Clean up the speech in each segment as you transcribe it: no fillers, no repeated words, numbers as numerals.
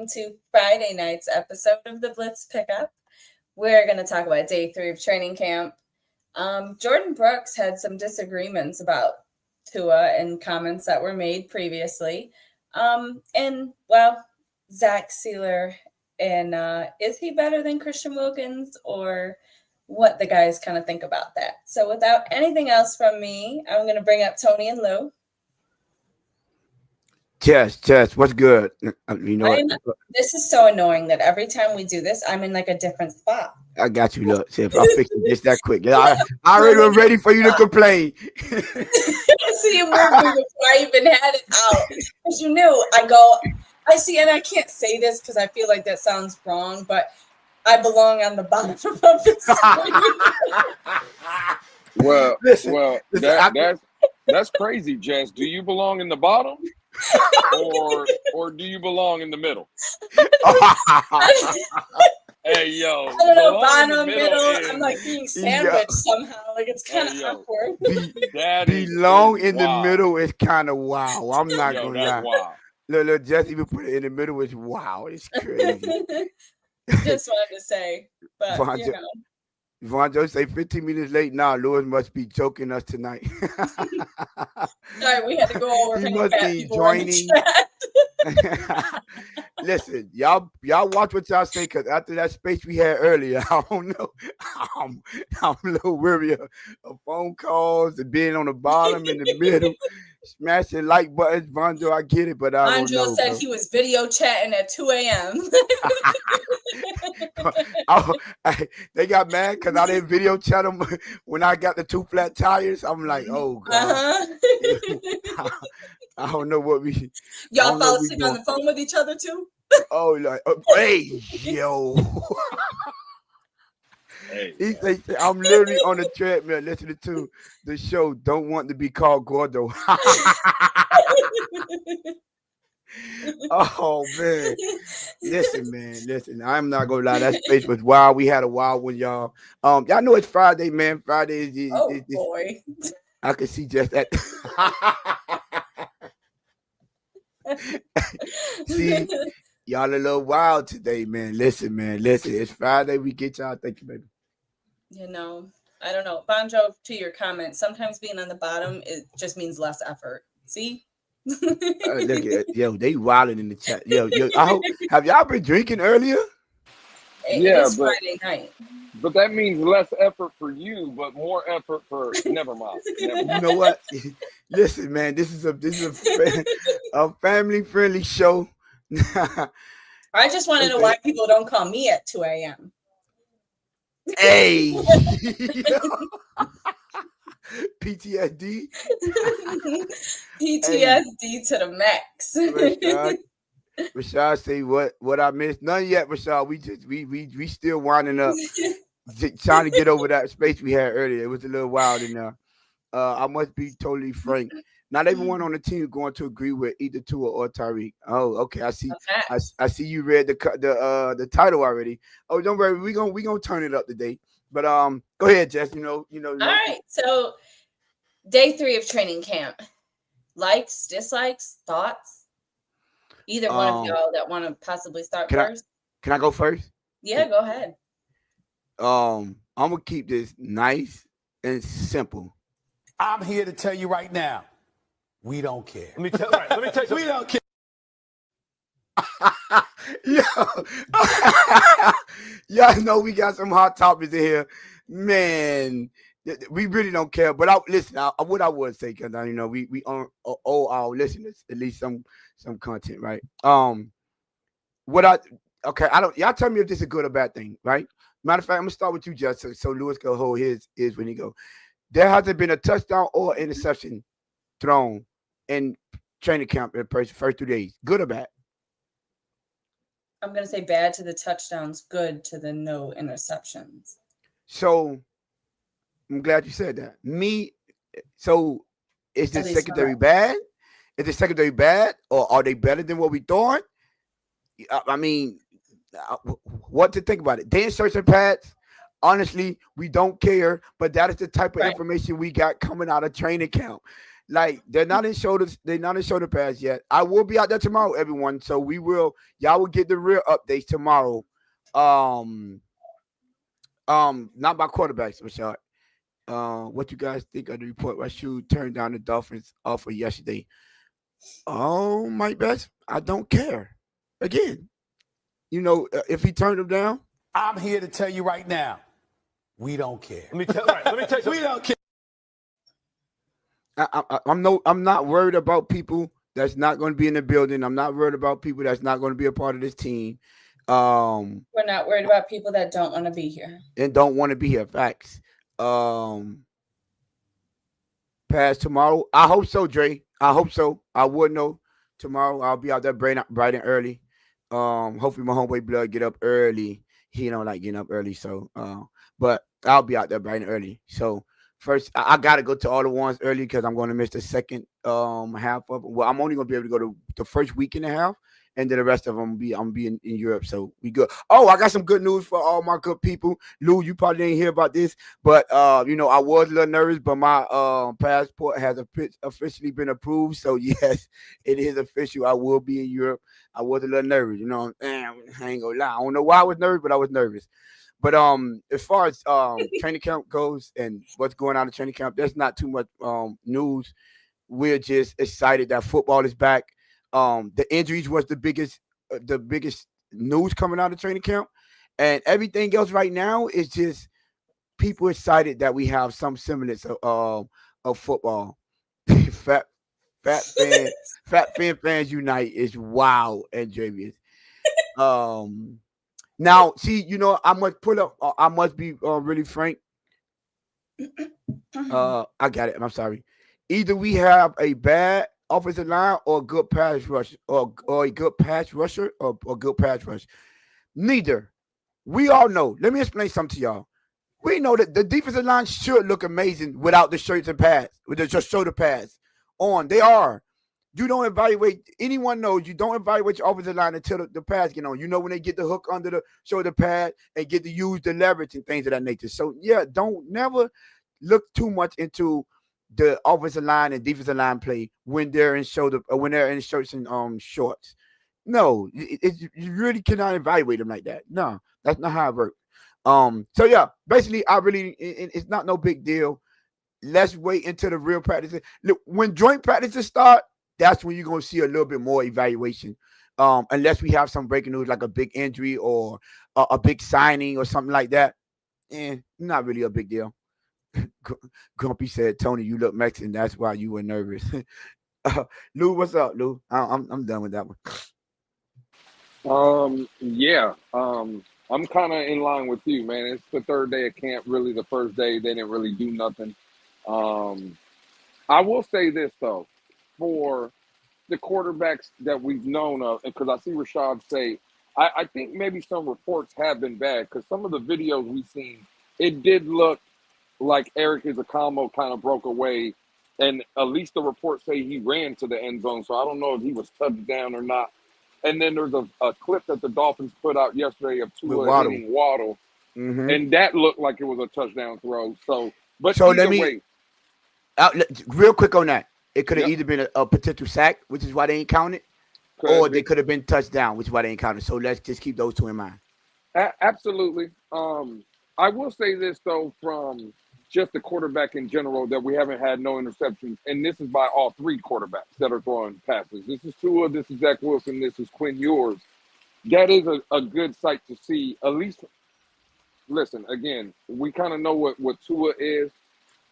welcome to Friday night's episode of the Blitz Pickup. We're going to talk about day 3 of training camp. Jordyn Brooks had some disagreements about Tua and comments that were made previously. Zach Sieler, and is he better than Christian Wilkins, or what the guys kind of think about that? So without anything else from me, I'm going to bring up Tony and Lou. Chess, what's good? This is so annoying that every time we do this, I'm in like a different spot. I got you, look. Chef, I'll fix it just that quick. I already was ready for you to complain. See, you moved me before I even had it out. Because you knew, I see, and I can't say this because I feel like that sounds wrong, but I belong on the bottom of this. That's crazy, Jess. Do you belong in the bottom? or do you belong in the middle? Hey, yo. I don't know, bottom, middle. I'm like being sandwiched somehow. Like, it's kind of awkward. Belong in the middle is kind of wow. I'm not going to lie. Wow. Look, just even put it in the middle is wow. It's crazy. Just wanted to say, but Vonjo say 15 minutes late now. Lewis must be joking us tonight. Sorry, we had to go over. He must be joining. Listen, y'all watch what y'all say, because after that space we had earlier, I don't know. I'm a little weary of phone calls and being on the bottom in the middle. Smashing like buttons, Vonjo, I get it, but I don't know. Vonjo said he was video chatting at 2 a.m. They got mad because I didn't video chat them when I got the 2 flat tires. I'm like, oh, God. I don't know what we... Y'all fell asleep on the phone with each other, too? Oh, like, hey, yo. Hey, I'm literally on the treadmill listening to the show Don't Want to Be Called Gordo. Oh, man. Listen. I'm not going to lie. That space was wild. We had a wild one, y'all. Y'all know it's Friday, man. Friday is... boy. I can see just that. See, y'all a little wild today, man. Listen. It's Friday. We get y'all. Thank you, baby. You know, I don't know. Vonjo, to your comment, sometimes being on the bottom, it just means less effort. See? Look at yo, they wilding in the chat. Yo, I hope, have y'all been drinking earlier? It's Friday night. But that means less effort for you, but more effort for never mind. You know what? Listen, man, this is a family-friendly show. I just want to know why people don't call me at 2 a.m. Hey. PTSD. PTSD to the max. Rashad say what I missed. None yet, Rashad. We still winding up, trying to get over that space we had earlier. It was a little wild in there. I must be totally frank. Not everyone on the team is going to agree with either Tua or Tyreek. Oh, okay. I see. Okay. I see you read the title already. Oh, don't worry. We gonna turn it up today. But go ahead, Jess. You know. All right. So, day 3 of training camp. Likes, dislikes, thoughts. Either one of y'all that want to possibly start first. Can I go first? Yeah, go ahead. I'm gonna keep this nice and simple. I'm here to tell you right now, we don't care. Let me tell you, we don't care. Y'all know we got some hot topics in here, man. We really don't care. But what I would say, because we owe our listeners at least some content, right? Y'all tell me if this is a good or bad thing, right? Matter of fact, I'm gonna start with you, Justin, so Lewis can hold his when he go. There hasn't been a touchdown or interception thrown in training camp in the first 2 days. Good or bad? I'm gonna say bad to the touchdowns, good to the no interceptions. So I'm glad you said that. So is the secondary bad? Is the secondary bad, or are they better than what we thought? I mean, what to think about it? They insertion pads. Honestly, we don't care, but that is the type of information we got coming out of training camp. Like they're not in shoulder pads yet. I will be out there tomorrow, everyone. So y'all will get the real updates tomorrow. Not by quarterbacks, Rashad. What you guys think of the report? Rasheed turned down the Dolphins offer yesterday. Oh, my best. I don't care. Again, if he turned them down, I'm here to tell you right now, we don't care. Let me tell you. We don't care. I'm not worried about people that's not going to be in the building. I'm not worried about people that's not going to be a part of this team. We're not worried about people that don't want to be here. And don't want to be here. Facts. Pass tomorrow. I hope so, Dre. I hope so. I would know tomorrow. I'll be out there bright and early. Hopefully my homeboy Blood get up early. He don't like getting up early, so but I'll be out there bright and early. So first, I gotta go to all the ones early because I'm going to miss the second half of it. Well, I'm only going to be able to go to the first week and a half, and then the rest of them I'm be in Europe. So we good. Oh, I got some good news for all my good people. Lou, you probably didn't hear about this, but I was a little nervous, but my passport has officially been approved. So yes, it is official. I will be in Europe. I was a little nervous, I ain't gonna lie. I don't know why I was nervous, but I was nervous. But as far as training camp goes and what's going on in training camp, there's not too much news. We're just excited that football is back. The injuries was the biggest news coming out of training camp, and everything else right now is just people excited that we have some semblance of football. Fat fan fans unite is wild and Javius. Now, see, I must pull up. I must be really frank. I got it. I'm sorry. Either we have a bad offensive line or a good pass rush, or a good pass rusher, or good pass rush. Neither. We all know. Let me explain something to y'all. We know that the defensive line should look amazing without the shirts and pads, with the shoulder pads on. They are. You don't evaluate. Anyone knows you don't evaluate your offensive line until the pads get on. When they get the hook under the shoulder pad and get to use the leverage and things of that nature. So yeah, don't never look too much into the offensive line and defensive line play when they're in shirts and shorts. No, you really cannot evaluate them like that. No, that's not how it works. So yeah, basically, it's not no big deal. Let's wait until the real practices. Look, when joint practices start, that's when you're going to see a little bit more evaluation. Unless we have some breaking news like a big injury or a big signing or something like that. Not really a big deal. Grumpy said, Tony, you look Mexican. That's why you were nervous. Lou, what's up, Lou? I'm done with that one. Yeah. I'm kind of in line with you, man. It's the third day of camp. Really, the first day they didn't really do nothing. I will say this though. For the quarterbacks that we've known of, because I see Rashad say, I think maybe some reports have been bad because some of the videos we've seen, it did look like Eric Izakamo kind of broke away, and at least the reports say he ran to the end zone, so I don't know if he was touched down or not. And then there's a clip that the Dolphins put out yesterday of Tua hitting Waddle, and that looked like it was a touchdown throw. So either way. Real quick on that. It could have either been a potential sack, which is why they ain't counted, or they could have been touchdown, which is why they ain't counted. So let's just keep those two in mind. Absolutely. I will say this, though, from just the quarterback in general, that we haven't had no interceptions. And this is by all three quarterbacks that are throwing passes. This is Tua, this is Zach Wilson, this is Quinn Ewers. That is a good sight to see. At least, listen, again, we kind of know what Tua is.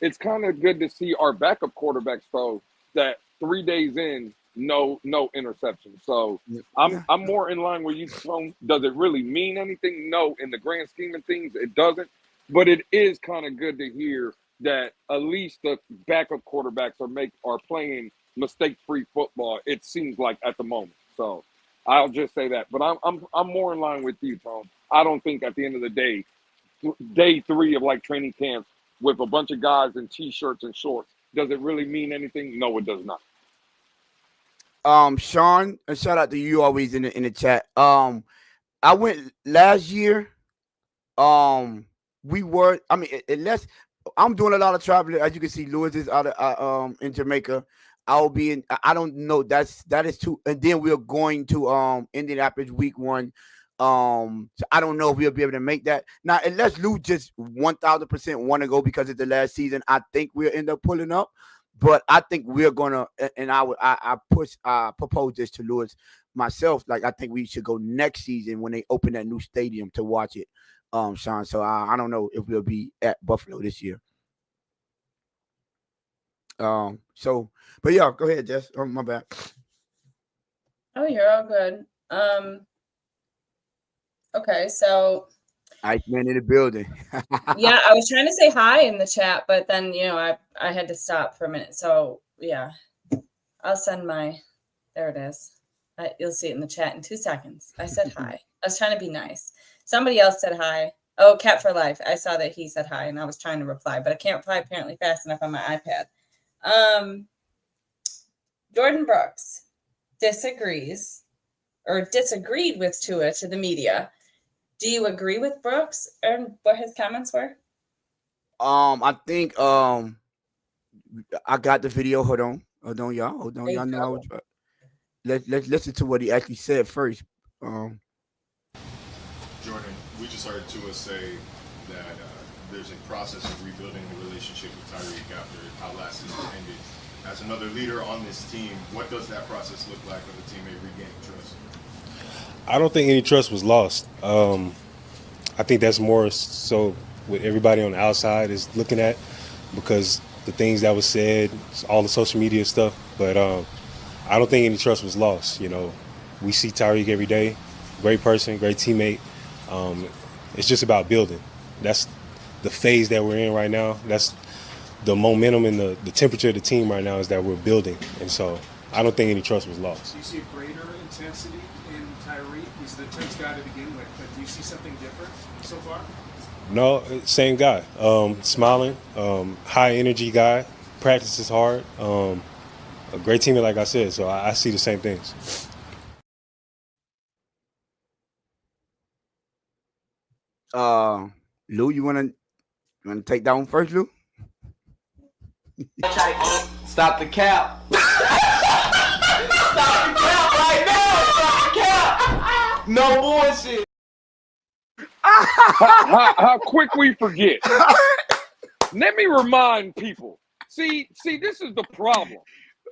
It's kind of good to see our backup quarterbacks, though, that 3 days in, no interception. So I'm more in line with you, Tone. Does it really mean anything? No, in the grand scheme of things, it doesn't. But it is kind of good to hear that at least the backup quarterbacks are playing mistake-free football. It seems like at the moment. So I'll just say that. But I'm more in line with you, Tone. I don't think at the end of the day, day 3 of like training camps with a bunch of guys in t-shirts and shorts, does it really mean anything? No, it does not. Sean, a shout out to you always in the chat. I went last year. Unless I'm doing a lot of traveling. As you can see, Lewis is out of in Jamaica. I'll be in. I don't know. That is too. And then we're going to Indianapolis week 1. So I don't know if we'll be able to make that. Now, unless Lou just 1000% want to go because it's the last season, I think we'll end up pulling up. But I think we're gonna, and I propose this to Lewis myself. Like I think we should go next season when they open that new stadium to watch it, Sean. So I don't know if we'll be at Buffalo this year. So, but yeah, go ahead, Jess. Oh, my bad. Oh, you're all good. Okay, so Iceman in the building. yeah, I was trying to say hi in the chat, but then I had to stop for a minute. So yeah, I'll send my. There it is. You'll see it in the chat in 2 seconds. I said hi. I was trying to be nice. Somebody else said hi. Oh, Cat for Life. I saw that he said hi, and I was trying to reply, but I can't reply apparently fast enough on my iPad. Jordyn Brooks disagreed with Tua to the media. Do you agree with Brooks and what his comments were? I think I got the video. Hold on, y'all. Y'all know I was. Let's listen to what he actually said first. Jordyn, we just heard Tua say that there's a process of rebuilding the relationship with Tyreek after how last season ended. As another leader on this team, what does that process look like for the teammate regaining trust? I don't think any trust was lost. I think that's more so what everybody on the outside is looking at because the things that was said, all the social media stuff. But I don't think any trust was lost. We see Tyreek every day, great person, great teammate. It's just about building. That's the phase that we're in right now. That's the momentum and the temperature of the team right now is that we're building. And so I don't think any trust was lost. Do you see a greater intensity in Tyreek? He's the intense guy to begin with, but do you see something different so far? No, same guy. Smiling, high energy guy, practices hard, a great teammate, like I said. So I see the same things. Lou, you wanna take that one first, Lou? Stop the cap. Stop the cap right now. Stop the cap. No bullshit. How quick we forget. Let me remind people. See, this is the problem,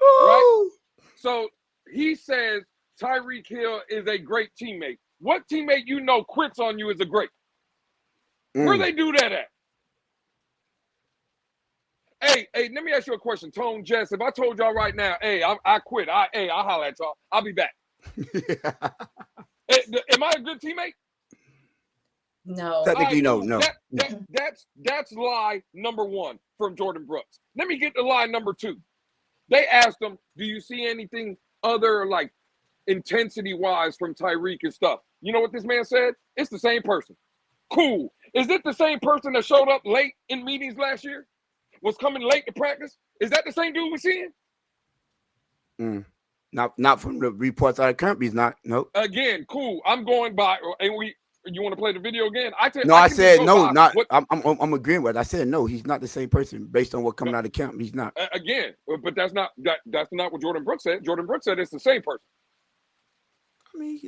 right? So he says Tyreek Hill is a great teammate. What teammate quits on you is a great? Where they do that at? Hey, let me ask you a question, Tone, Jess. If I told y'all right now, hey, I quit. I'll holler at y'all. I'll be back. Am I a good teammate? No. Technically, no. That's lie number 1 from Jordyn Brooks. Let me get to lie number 2. They asked him, do you see anything other like intensity-wise from Tyreek and stuff? You know what this man said? It's the same person. Cool. Is it the same person that showed up late in meetings last year? Was coming late to practice? Is that the same dude we're seeing? Not from the reports out of camp. He's not. Nope. Again, cool. I'm going by, and you want to play the video again? I said no. Not. I'm agreeing with it. I said no. He's not the same person based on what coming out of camp. He's not. Again, but that's not what Jordyn Brooks said. Jordyn Brooks said it's the same person. I mean,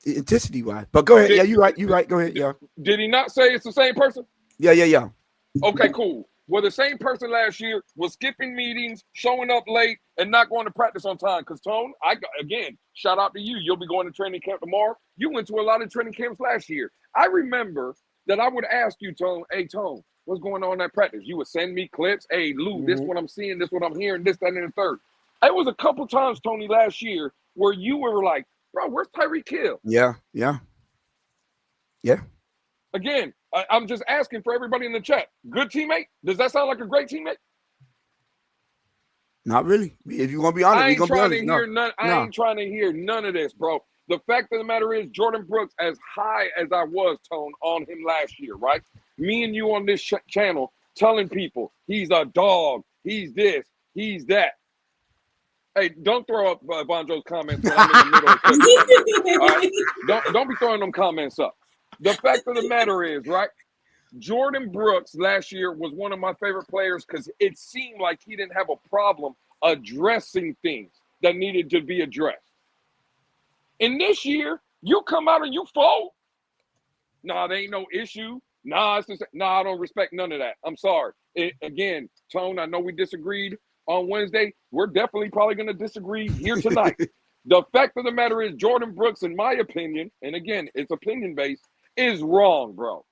intensity wise. But go ahead. Yeah, you right. Go ahead. Yeah. Did he not say it's the same person? Yeah. Okay, cool. Well, the same person last year was skipping meetings, showing up late, and not going to practice on time. Because, Tone, again, shout out to you. You'll be going to training camp tomorrow. You went to a lot of training camps last year. I remember that I would ask you, Tone, hey, Tone, what's going on at practice? You would send me clips. Hey, Lou, this is what I'm seeing, this is what I'm hearing, this, that, and the third. It was a couple times, Tony, last year where you were like, bro, where's Tyreek Hill? Yeah. Again, I'm just asking for everybody in the chat. Good teammate? Does that sound like a great teammate? Not really. If you're gonna be honest, I ain't trying to hear none of this, bro. The fact of the matter is, Jordyn Brooks, as high as I was, Tone, on him last year, right? Me and you on this channel telling people he's a dog, he's this, he's that. Hey, don't throw up Bonjo's comments when I'm in the middle of cooking. All right? Don't be throwing them comments up. The fact of the matter is, right? Jordyn Brooks last year was one of my favorite players because it seemed like he didn't have a problem addressing things that needed to be addressed. And this year, you come out and you fold. Nah, there ain't no issue. Nah, it's just, nah, I don't respect none of that. I'm sorry. Again, Tone, I know we disagreed on Wednesday. We're definitely probably going to disagree here tonight. The fact of the matter is Jordyn Brooks, in my opinion, and again, it's opinion-based, is wrong, bro.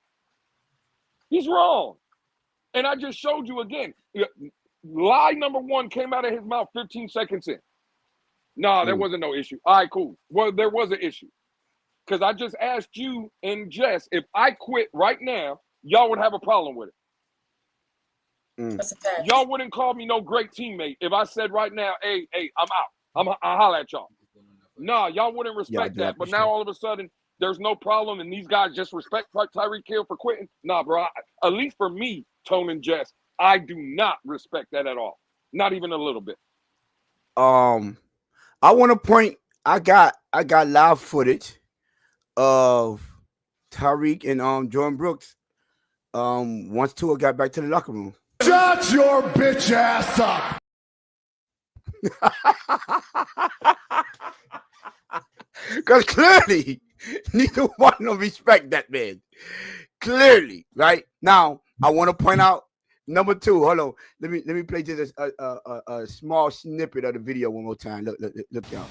He's wrong. And I just showed you again. Lie number one came out of his mouth 15 seconds in. Nah, there wasn't no issue. All right, cool. Well, there was an issue. Because I just asked you and Jess, if I quit right now, y'all would have a problem with it. Y'all wouldn't call me no great teammate if I said right now, hey, I'm out. I'll holler at y'all. Nah, y'all wouldn't respect that. But now all of a sudden, there's no problem, and these guys just respect Tyreek Hill for quitting. Nah, bro. At least for me, Tone and Jess, I do not respect that at all. Not even a little bit. I want to point. I got live footage of Tyreek and Jordyn Brooks. Once Tua got back to the locker room. Shut your bitch ass up. Because clearly, neither one of them respect that man. Clearly, right? Now, I want to point out number two. Hold on. Let me play just a small snippet of the video one more time. Look, y'all.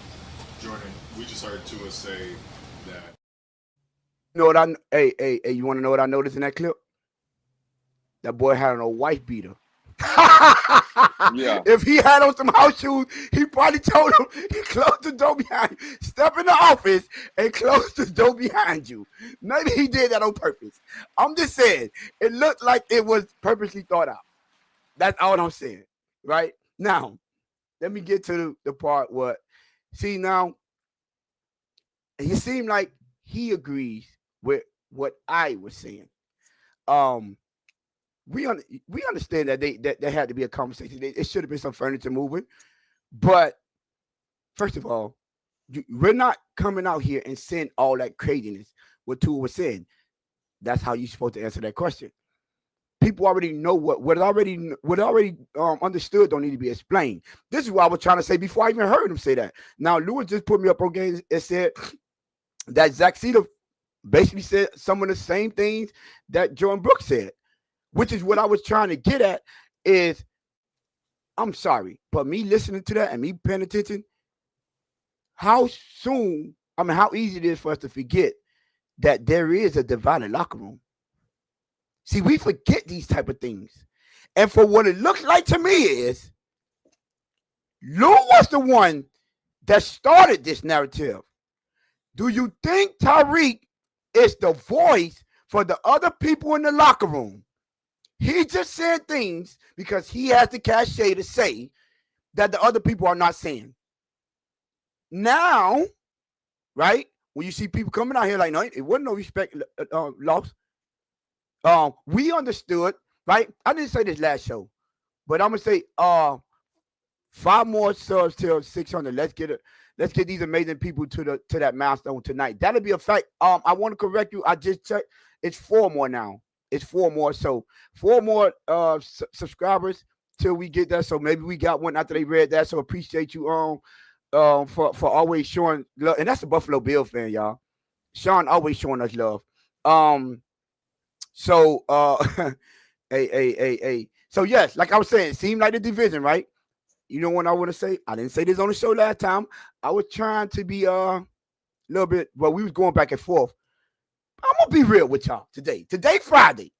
Jordyn, we just heard Tua say that. You know what hey, you want to know what I noticed in that clip? That boy had on a white beater. Yeah. If he had on some house shoes, he probably told him he closed the door behind you. Step in the office and close the door behind you. Maybe he did that on purpose. I'm just saying, it looked like it was purposely thought out. That's all I'm saying, right? Now, let me get to the part where, see now, it seemed like he agrees with what I was saying. We understand that there had to be a conversation. It should have been some furniture moving. But first of all, we're not coming out here and saying all that craziness what Tua was saying. That's how you're supposed to answer that question. People already know what already understood don't need to be explained. This is what I was trying to say before I even heard him say that. Now, Lewis just put me up on games and said that Zach Sieler basically said some of the same things that Jordyn Brooks said. Which is what I was trying to get at is, I'm sorry, but me listening to that and me paying attention, how easy it is for us to forget that there is a divided locker room. See, we forget these type of things. And for what it looks like to me is, Lou was the one that started this narrative. Do you think Tyreek is the voice for the other people in the locker room? He just said things because he has the cachet to say that the other people are not saying. Now, right, when you see people coming out here like, no, it wasn't no respect lost. We understood, right? I didn't say this last show, but I'm gonna say 5 more subs till 600. Let's get these amazing people to that milestone tonight. That'll be a fact. I want to correct you. I just checked. It's 4 more now. It's 4 more. So 4 more subscribers till we get that. So maybe we got one after they read that. So appreciate you for always showing love. And that's a Buffalo Bill fan, y'all. Sean always showing us love. So hey. So yes, like I was saying, it seemed like the division, right? You know what I want to say? I didn't say this on the show last time. I was trying to be a little bit, well, we was going back and forth. I'm going to be real with y'all today. Today, Friday.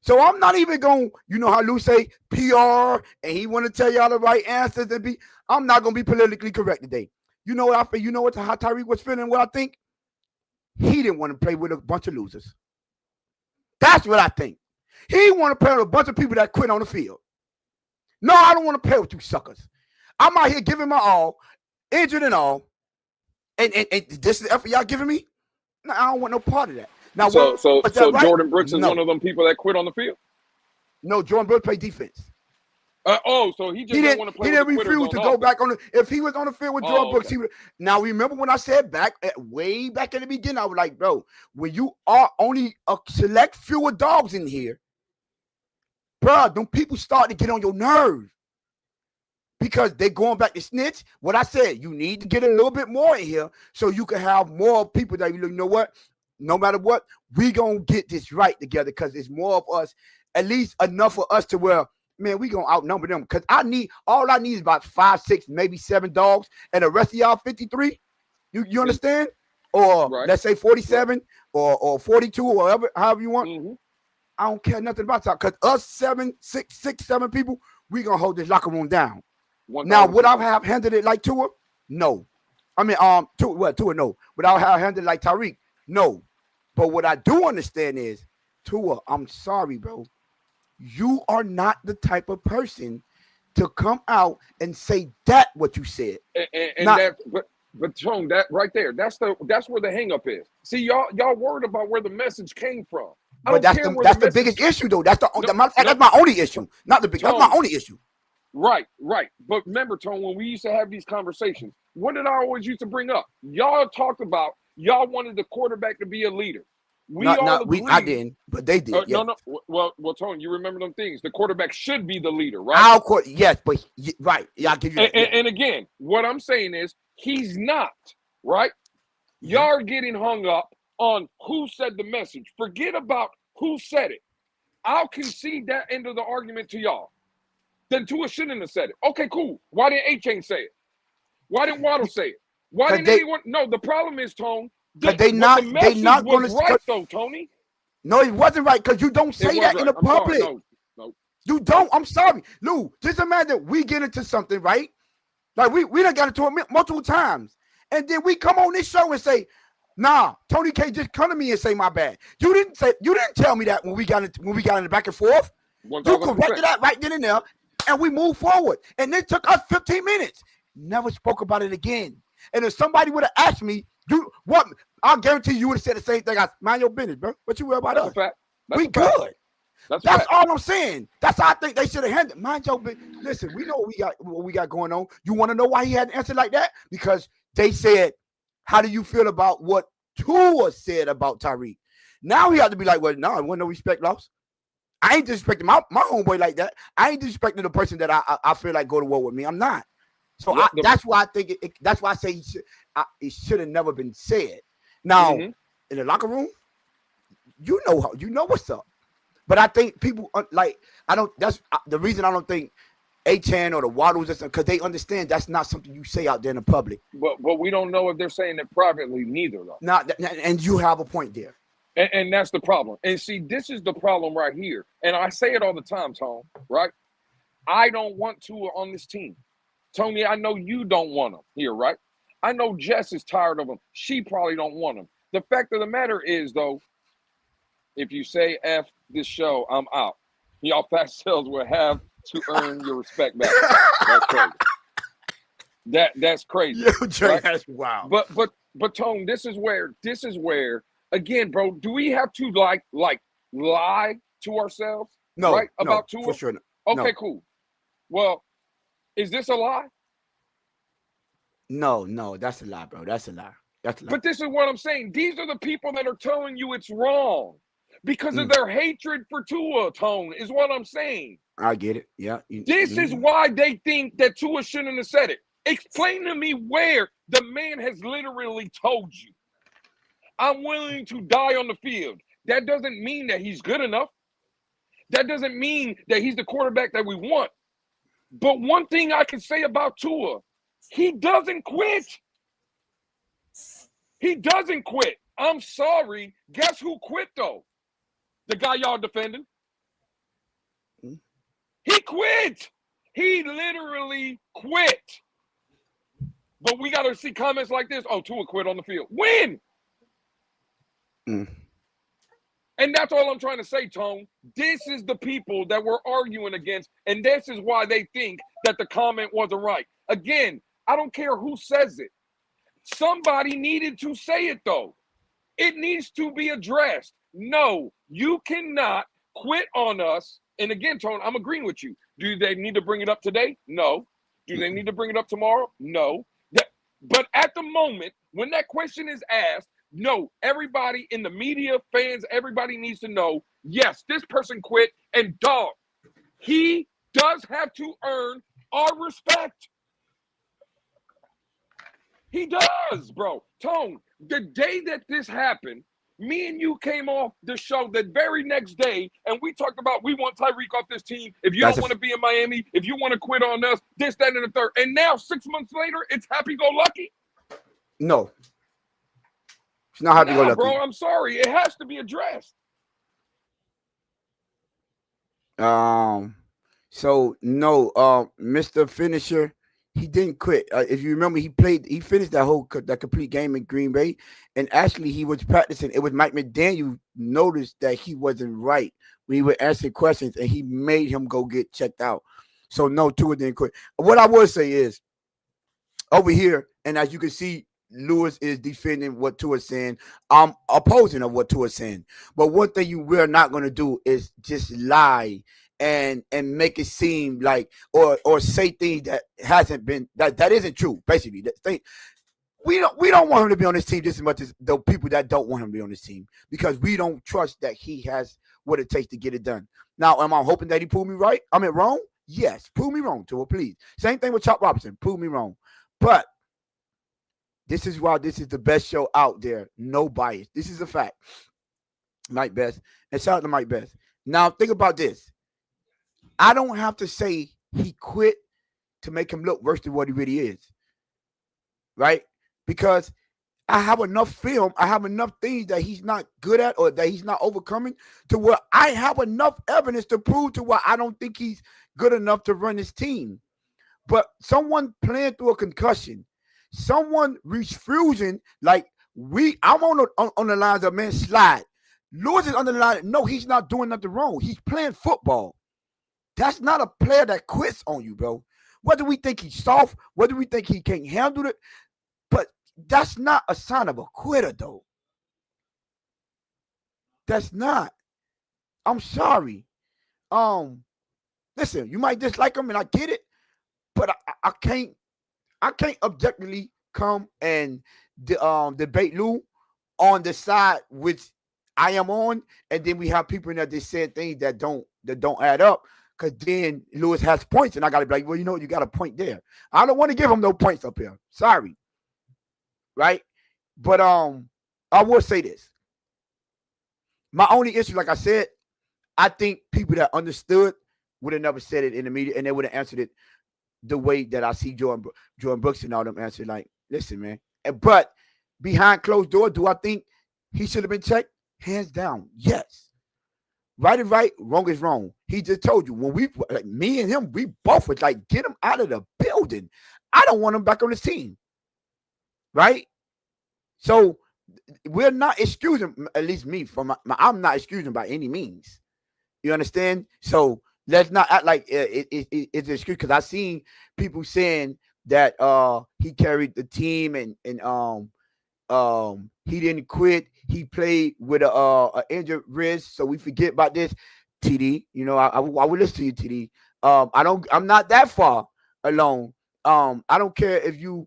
So I'm not even going, you know how Lou say PR and he want to tell y'all the right answers and be, I'm not going to be politically correct today. You know what I feel? You know what how Tyreek was feeling, what I think? He didn't want to play with a bunch of losers. That's what I think. He want to play with a bunch of people that quit on the field. No, I don't want to play with you suckers. I'm out here giving my all, injured and all. And this is the effort y'all giving me? No, I don't want no part of that. Now, so right? Jordyn Brooks is one of them people that quit on the field? No, Jordyn Brooks play defense. So he just didn't want to play He with didn't the quitters refuse on to go offense. back on. If he was on the field with Jordan Brooks, okay. he would. Now remember when I said way back in the beginning, I was like, bro, when you are only a select few dogs in here, bro, them people start to get on your nerves because they going back to snitch. What I said, you need to get a little bit more in here so you can have more people that you know what, no matter what, we gonna get this right together because it's more of us, at least enough for us to where, man, we gonna outnumber them. Because all I need is about 5, 6, maybe 7 dogs, and the rest of y'all 53. You understand? Or let's say 47 or 42 or whatever, however you want. Mm-hmm. I don't care nothing about that. Because us 6, 7 people, we gonna hold this locker room down. 100%. Now, would I have handled it like Tua? No. I mean, Tua, no. Would I have handled it like Tyreek? No. But what I do understand is, Tua, I'm sorry, bro. You are not the type of person to come out and say that what you said. But Tone, that right there, that's where the hang up is. See, y'all worried about where the message came from. But that's the biggest issue, though. That's my only issue. Not the big. That's my only issue. Right. But remember, Tone, when we used to have these conversations, what did I always used to bring up? Y'all talked about y'all wanted the quarterback to be a leader. I didn't, but they did. No. Well, Tone, you remember them things. The quarterback should be the leader, right? Yes, but right. Yeah, I'll give you that. And again, what I'm saying is he's not, right? Y'all are getting hung up on who said the message. Forget about who said it. I'll concede that end of the argument to y'all. Then Tua shouldn't have said it. Okay, cool. Why didn't A-Chain say it? Why didn't Waddle say it? Why didn't anyone? No, the problem is, Tone. They not going to right though, Tony. No, it wasn't right because you don't say that in the public. No. You don't. I'm sorry, Lou. Just imagine we get into something, right? Like we done got into it multiple times, and then we come on this show and say, "Nah, Tony K just come to me and say my bad." You didn't tell me that when we got in the back and forth. 100%. You corrected that right then and there, and we moved forward. And it took us 15 minutes. Never spoke about it again. And if somebody would have asked me, I'll guarantee you would have said the same thing. Mind your business, bro. What you worry about us? We good. That's all I'm saying. That's how I think they should have handled it. Mind your business. Listen, we know what we got going on. You want to know why he had an answer like that? Because they said, how do you feel about what Tua said about Tyreek? Now he had to be like, well, no, it wasn't no respect lost. I ain't disrespecting my homeboy like that. I ain't disrespecting the person that I feel like go to war with me. I'm not. So that's why I think that's why I say it should have never been said. Now, in the locker room, you know what's up. But I think people that's the reason I don't think A-Chan or the Waddles because they understand that's not something you say out there in the public. But we don't know if they're saying it privately neither, though. And you have a point there. And that's the problem. And see, this is the problem right here. And I say it all the time, Tone, right? I don't want Tua on this team. Tony, I know you don't want him here, right? I know Jess is tired of him. She probably don't want him. The fact of the matter is, though, if you say F this show, I'm out. Y'all fat cells will have to earn your respect back. That's crazy. That's crazy. Yo, Jay, right? That's wild. But Tone, this is where again, bro, do we have to like lie to ourselves? No, right? About Tua? For sure. Okay, cool. Well, is this a lie? No, that's a lie, bro. That's a lie. But this is what I'm saying. These are the people that are telling you it's wrong because of their hatred for Tua, Tone, is what I'm saying. I get it. Yeah. This is why they think that Tua shouldn't have said it. Explain to me where the man has literally told you, I'm willing to die on the field. That doesn't mean that he's good enough. That doesn't mean that he's the quarterback that we want. But one thing I can say about Tua, he doesn't quit. He doesn't quit. I'm sorry. Guess who quit, though? The guy y'all defending. He quit. He literally quit. But we got to see comments like this. Oh, Tua quit on the field. When? And that's all I'm trying to say, Tone. This is the people that we're arguing against, and this is why they think that the comment wasn't right. Again, I don't care who says it. Somebody needed to say it, though. It needs to be addressed. No, you cannot quit on us And again, Tone, I'm agreeing with you. Do they need to bring it up today? No. Do they need to bring it up tomorrow? No. But at the moment, when that question is asked, no, everybody in the media, fans, everybody needs to know, yes, this person quit, and dog, he does have to earn our respect. He does, bro. Tone, the day that this happened, me and you came off the show the very next day, and we talked about we want Tyreek off this team. If you don't want to be in Miami, if you want to quit on us, this, that, and the third. And now, 6 months later, it's happy-go-lucky? No. It's not happy-go-lucky. Bro, I'm sorry. It has to be addressed. So, no, Mr. Finisher, he didn't quit. If you remember, he finished that complete game in Green Bay, and actually he was practicing. It was Mike McDaniel noticed that he wasn't right when he was answering questions, and he made him go get checked out. So no, Tua didn't quit. What I would say is, over here, and as you can see, Lewis is defending what Tua is saying. I'm opposing of what Tua is saying. But one thing we're not going to do is just lie and make it seem like or say things that hasn't been that isn't true. Basically, we don't want him to be on this team just as much as the people that don't want him to be on this team, because we don't trust that he has what it takes to get it done. Now, am I hoping that he proved me right? I mean, wrong? Yes, prove me wrong, Tua, please. Same thing with Chop Robinson. Prove me wrong. But this is why this is the best show out there. No bias. This is a fact. Mike Best. And shout out to Mike Best. Now, think about this. I don't have to say he quit to make him look worse than what he really is. Right? Because I have enough film. I have enough things that he's not good at or that he's not overcoming to where I have enough evidence to prove to why I don't think he's good enough to run his team. But someone playing through a concussion, someone refusing, like I'm on the lines of, man, slide. Lewis is on the line. No, he's not doing nothing wrong. He's playing football. That's not a player that quits on you, bro. Whether we think he's soft, whether we think he can't handle it, but that's not a sign of a quitter, though. That's not. I'm sorry. Listen, you might dislike him, and I get it, but I can't objectively come and debate Lou on the side which I am on, and then we have people in there that say things that don't add up. Because then Lewis has points, and I got to be like, well, you know, you got a point there. I don't want to give him no points up here. Sorry. Right? But I will say this. My only issue, like I said, I think people that understood would have never said it in the media, and they would have answered it the way that I see Jordyn Brooks and all them answer, like, listen, man. But behind closed door, do I think he should have been checked? Hands down, yes. Right is right, wrong is wrong. He just told you, when me and him, we both was like, get him out of the building. I don't want him back on the team. Right? So we're not excusing, at least me, I'm not excusing by any means. You understand? So let's not act like it's an excuse, because I seen people saying that he carried the team and he didn't quit. He played with a injured wrist, so we forget about this. TD, you know, I will listen to you, TD. I'm not that far alone. I don't care if you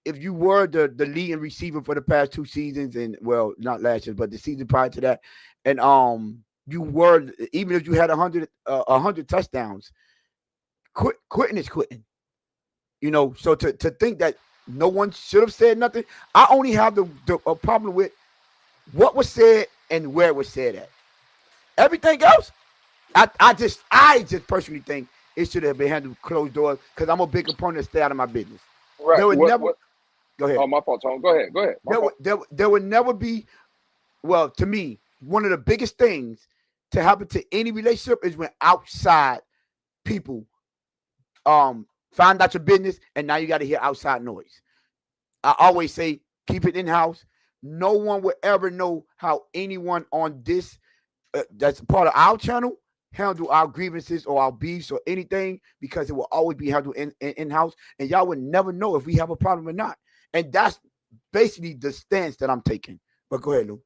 were the leading receiver for the past 2 seasons, and well, not last year, but the season prior to that, and you were, even if you had 100 touchdowns, quitting is quitting. You know, so to think that no one should have said nothing, I only have a problem with what was said and where it was said at. Everything else, I just personally think it should have been handled closed doors, because I'm a big opponent to stay out of my business. Right. There would never. Go ahead. Oh, my fault, Tom. Go ahead. There would never be. Well, to me, one of the biggest things to happen to any relationship is when outside people find out your business, and now you got to hear outside noise. I always say, keep it in-house. No one will ever know how anyone on this that's part of our channel handle our grievances or our beefs or anything, because it will always be handled in-house, and y'all would never know if we have a problem or not. And that's basically the stance that I'm taking. But go ahead, Lou.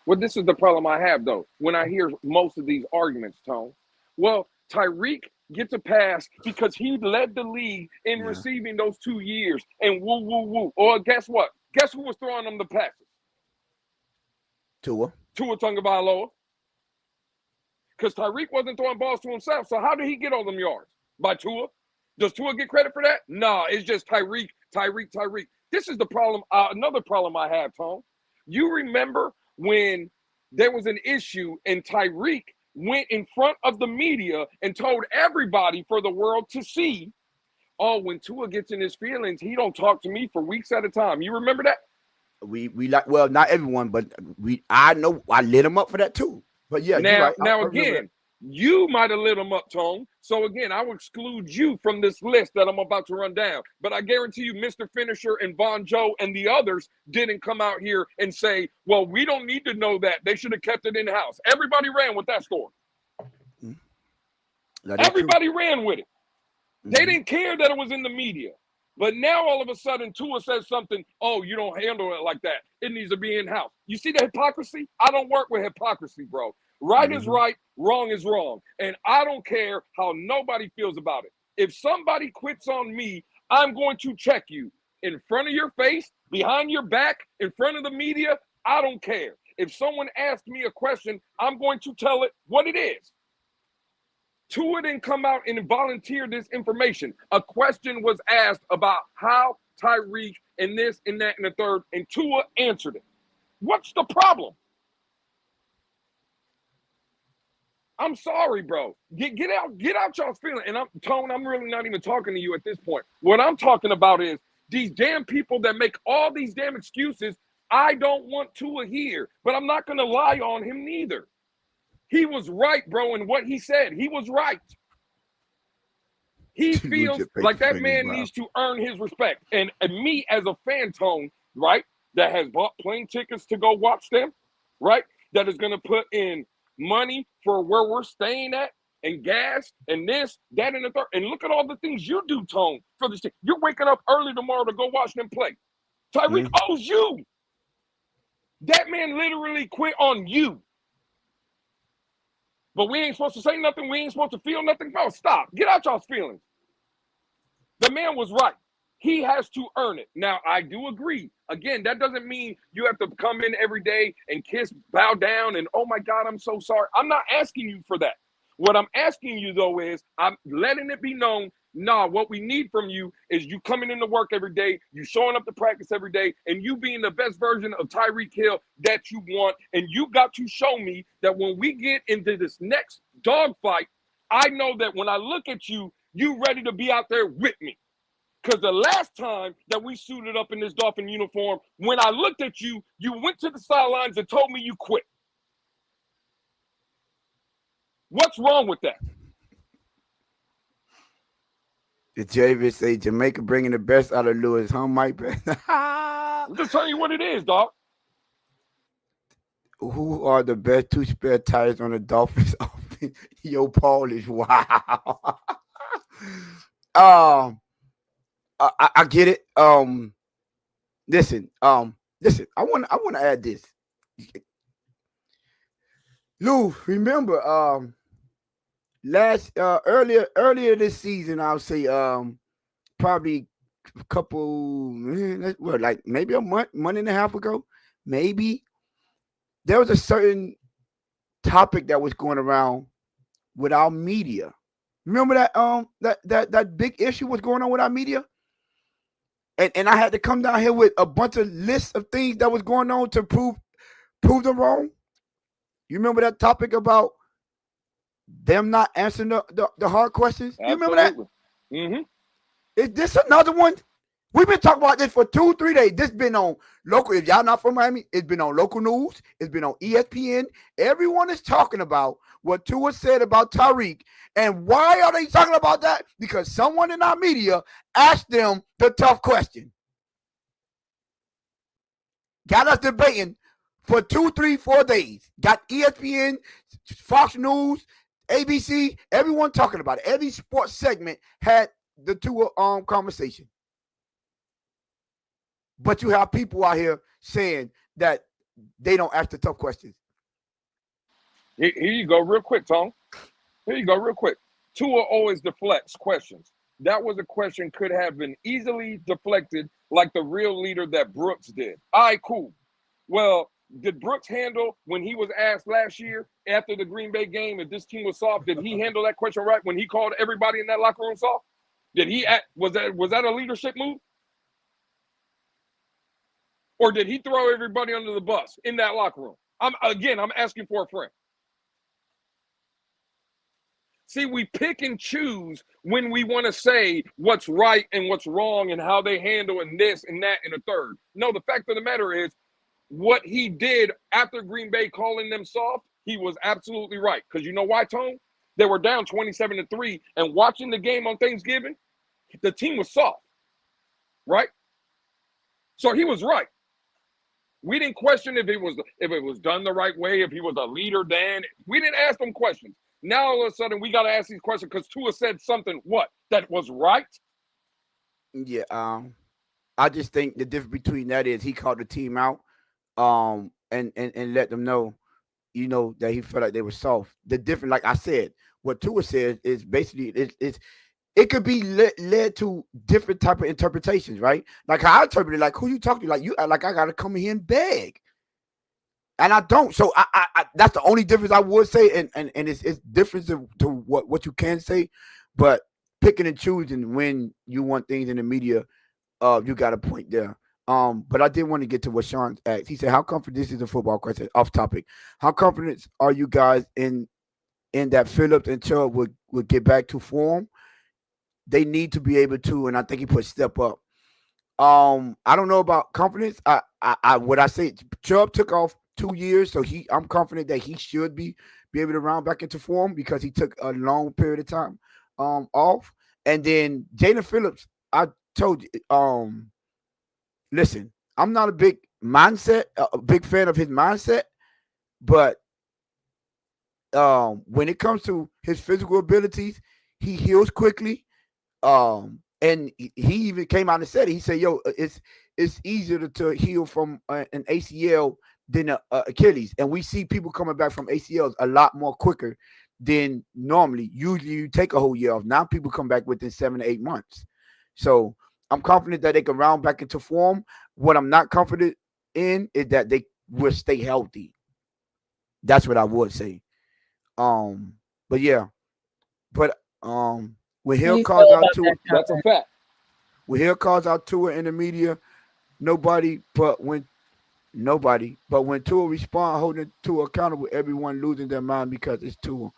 Well, this is the problem I have, though, when I hear most of these arguments, Tone. Well, Tyreek gets a pass because he led the league in receiving those 2 years, and woo, woo, woo. Or guess what? Guess who was throwing them the passes? Tua Tagovailoa. Because Tyreek wasn't throwing balls to himself. So how did he get all them yards? By Tua? Does Tua get credit for that? No, it's just Tyreek. This is the problem. Another problem I have, Tom. You remember when there was an issue and Tyreek went in front of the media and told everybody for the world to see, oh, when Tua gets in his feelings, he don't talk to me for weeks at a time. You remember that? We like, well, not everyone, but I know I lit him up for that too. But yeah, now again, you might have lit him up, Tone. So again, I will exclude you from this list that I'm about to run down. But I guarantee you, Mr. Finisher and Von Joe and the others didn't come out here and say, well, we don't need to know that. They should have kept it in-house. Everybody ran with that story. Everybody ran with it. They didn't care that it was in the media. But now all of a sudden, Tua says something, oh, you don't handle it like that. It needs to be in-house. You see the hypocrisy? I don't work with hypocrisy, bro. Right is right, wrong is wrong. And I don't care how nobody feels about it. If somebody quits on me, I'm going to check you in front of your face, behind your back, in front of the media. I don't care. If someone asks me a question, I'm going to tell it what it is. Tua didn't come out and volunteer this information. A question was asked about how Tyreek and this and that and the third, and Tua answered it. What's the problem? I'm sorry, bro. Get out y'all's feeling. And I'm really not even talking to you at this point. What I'm talking about is these damn people that make all these damn excuses. I don't want Tua here, but I'm not going to lie on him neither. He was right, bro, in what he said. He was right. He feels like that man needs to earn his respect. And me as a fan, Tone, right, that has bought plane tickets to go watch them, right, that is going to put in money for where we're staying at and gas and this, that, and the third. And look at all the things you do, Tone, for this. You're waking up early tomorrow to go watch them play. Tyreek owes you. That man literally quit on you. But we ain't supposed to say nothing. We ain't supposed to feel nothing. No, stop. Get out y'all's feelings. The man was right. He has to earn it. Now, I do agree. Again, that doesn't mean you have to come in every day and kiss, bow down, and, oh, my God, I'm so sorry. I'm not asking you for that. What I'm asking you, though, is I'm letting it be known, nah, what we need from you is you coming into work every day, you showing up to practice every day, and you being the best version of Tyreek Hill that you want. And you got to show me that when we get into this next dogfight, I know that when I look at you, you ready to be out there with me. Because the last time that we suited up in this Dolphin uniform, when I looked at you, you went to the sidelines and told me you quit. What's wrong with that? Did Javis say Jamaica bringing the best out of Lewis, huh, Mike? I'm just telling you what it is, dog. Who are the best two spare tires on the Dolphins offense? Yo, Paul is wow. I get it. Listen. I want to add this. Lou, remember, earlier this season, I'll say, probably a couple, like maybe a month and a half ago, maybe there was a certain topic that was going around with our media. Remember that big issue was going on with our media? And I had to come down here with a bunch of lists of things that was going on to prove them wrong. You remember that topic about them not answering the hard questions? Absolutely. You remember that? Mm-hmm. Is this another one? We've been talking about this for 2-3 days. This been on local. If y'all not from Miami, it's been on local news. It's been on ESPN. Everyone is talking about what Tua said about Tyreek. And why are they talking about that? Because someone in our media asked them the tough question. Got us debating for 2, 3, 4 days. Got ESPN, Fox News, ABC, everyone talking about it. Every sports segment had the Tua conversation. But you have people out here saying that they don't ask the tough questions. Here you go, real quick, Tom. Here you go, real quick. Tua always deflects questions. That was a question could have been easily deflected like the real leader that Brooks did. All right, cool. Well, did Brooks handle when he was asked last year after the Green Bay game if this team was soft? Did he handle that question right when he called everybody in that locker room soft? Did he was that a leadership move? Or did he throw everybody under the bus in that locker room? I'm asking for a friend. See, we pick and choose when we want to say what's right and what's wrong and how they handle and this and that and a third. No, the fact of the matter is what he did after Green Bay calling them soft, he was absolutely right. Because you know why, Tone? They were down 27-3, and watching the game on Thanksgiving, the team was soft, right? So he was right. We didn't question if it was done the right way, if he was a leader then. We didn't ask them questions. Now all of a sudden we got to ask these questions because Tua said something that was right. Yeah, I just think the difference between that is he called the team out, and let them know, that he felt like they were soft. The difference, like I said, what Tua said is basically it could be led to different type of interpretations, right? Like how I interpreted, like who you talking to, like I gotta come here and beg. And I don't. So I that's the only difference I would say, and it's different to what you can say, but picking and choosing when you want things in the media, you got a point there. But I did want to get to what Sean asked. He said, "How confident?" This is a football question, off topic. How confident are you guys in that Phillips and Chubb would get back to form? They need to be able to, and I think he put step up. I don't know about confidence. What I say, Chubb took off 2 years, so I'm confident that he should be able to round back into form because he took a long period of time off. And then Jalen Phillips, I told you, listen, I'm not a big fan of his mindset, but when it comes to his physical abilities, he heals quickly. And he even came out and said it. He said, "Yo, it's easier to heal from an ACL than a Achilles, and we see people coming back from ACLs a lot more quicker than normally. Usually, you take a whole year off. Now, people come back within 7 to 8 months. So, I'm confident that they can round back into form. What I'm not confident in is that they will stay healthy. That's what I would say. But yeah, when Hill calls out Tua, that's a fact. When Hill calls out Tua in the media, but when Tua respond holding Tua accountable, everyone losing their mind because it's Tua.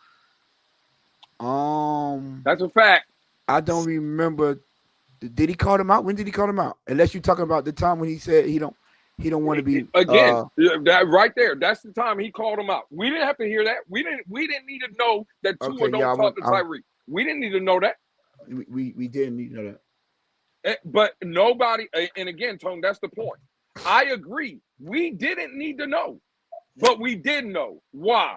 That's a fact. I don't remember. Did he call him out? When did he call him out? Unless you're talking about the time when he said he don't want to be again. That right there. That's the time he called him out. We didn't have to hear that. We didn't need to know that Tua don't talk to Tyreek. We didn't need to know that. We didn't need to know that. But nobody, and again, Tone, that's the point. I agree. We didn't need to know, but we did know. Why?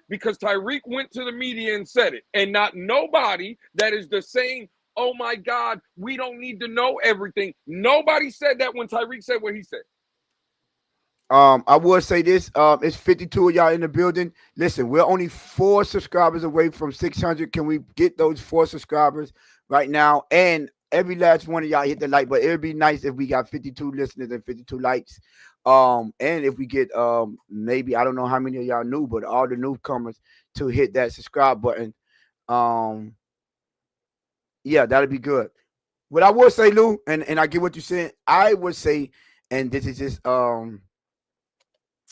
Because Tyreek went to the media and said it, and not nobody that is the same. Oh my God, we don't need to know everything. Nobody said that when Tyreek said what he said. I would say this. It's 52 of y'all in the building. Listen, we're only 4 subscribers away from 600. Can we get those 4 subscribers right now? And every last one of y'all hit the like, but it would be nice if we got 52 listeners and 52 likes. And if we get maybe, I don't know how many of y'all new, but all the newcomers to hit that subscribe button. Yeah, that'd be good. What I would say, Lou, and I get what you're saying, I would say, and this is just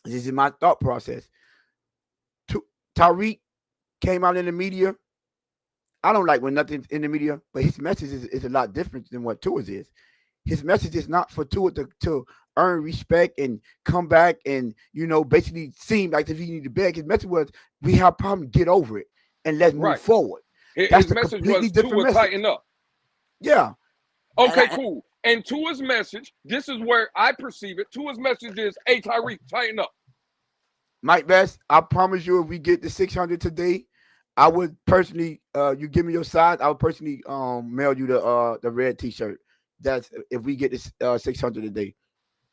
this is my thought process. Tyreek came out in the media. I don't like when nothing's in the media, but his message is a lot different than what Tua's is. His message is not for Tua to earn respect and come back and, basically seem like if he need to beg. His message was, we have a problem, get over it, and let's move forward. His message was Tua tighten up. Yeah. Okay, cool. And Tua's message, this is where I perceive it. Tua's message is, hey, Tyreek, tighten up. Mike Best, I promise you, if we get to 600 today, I would personally, you give me your size, I would personally mail you the red T-shirt. That's if we get this 600 today.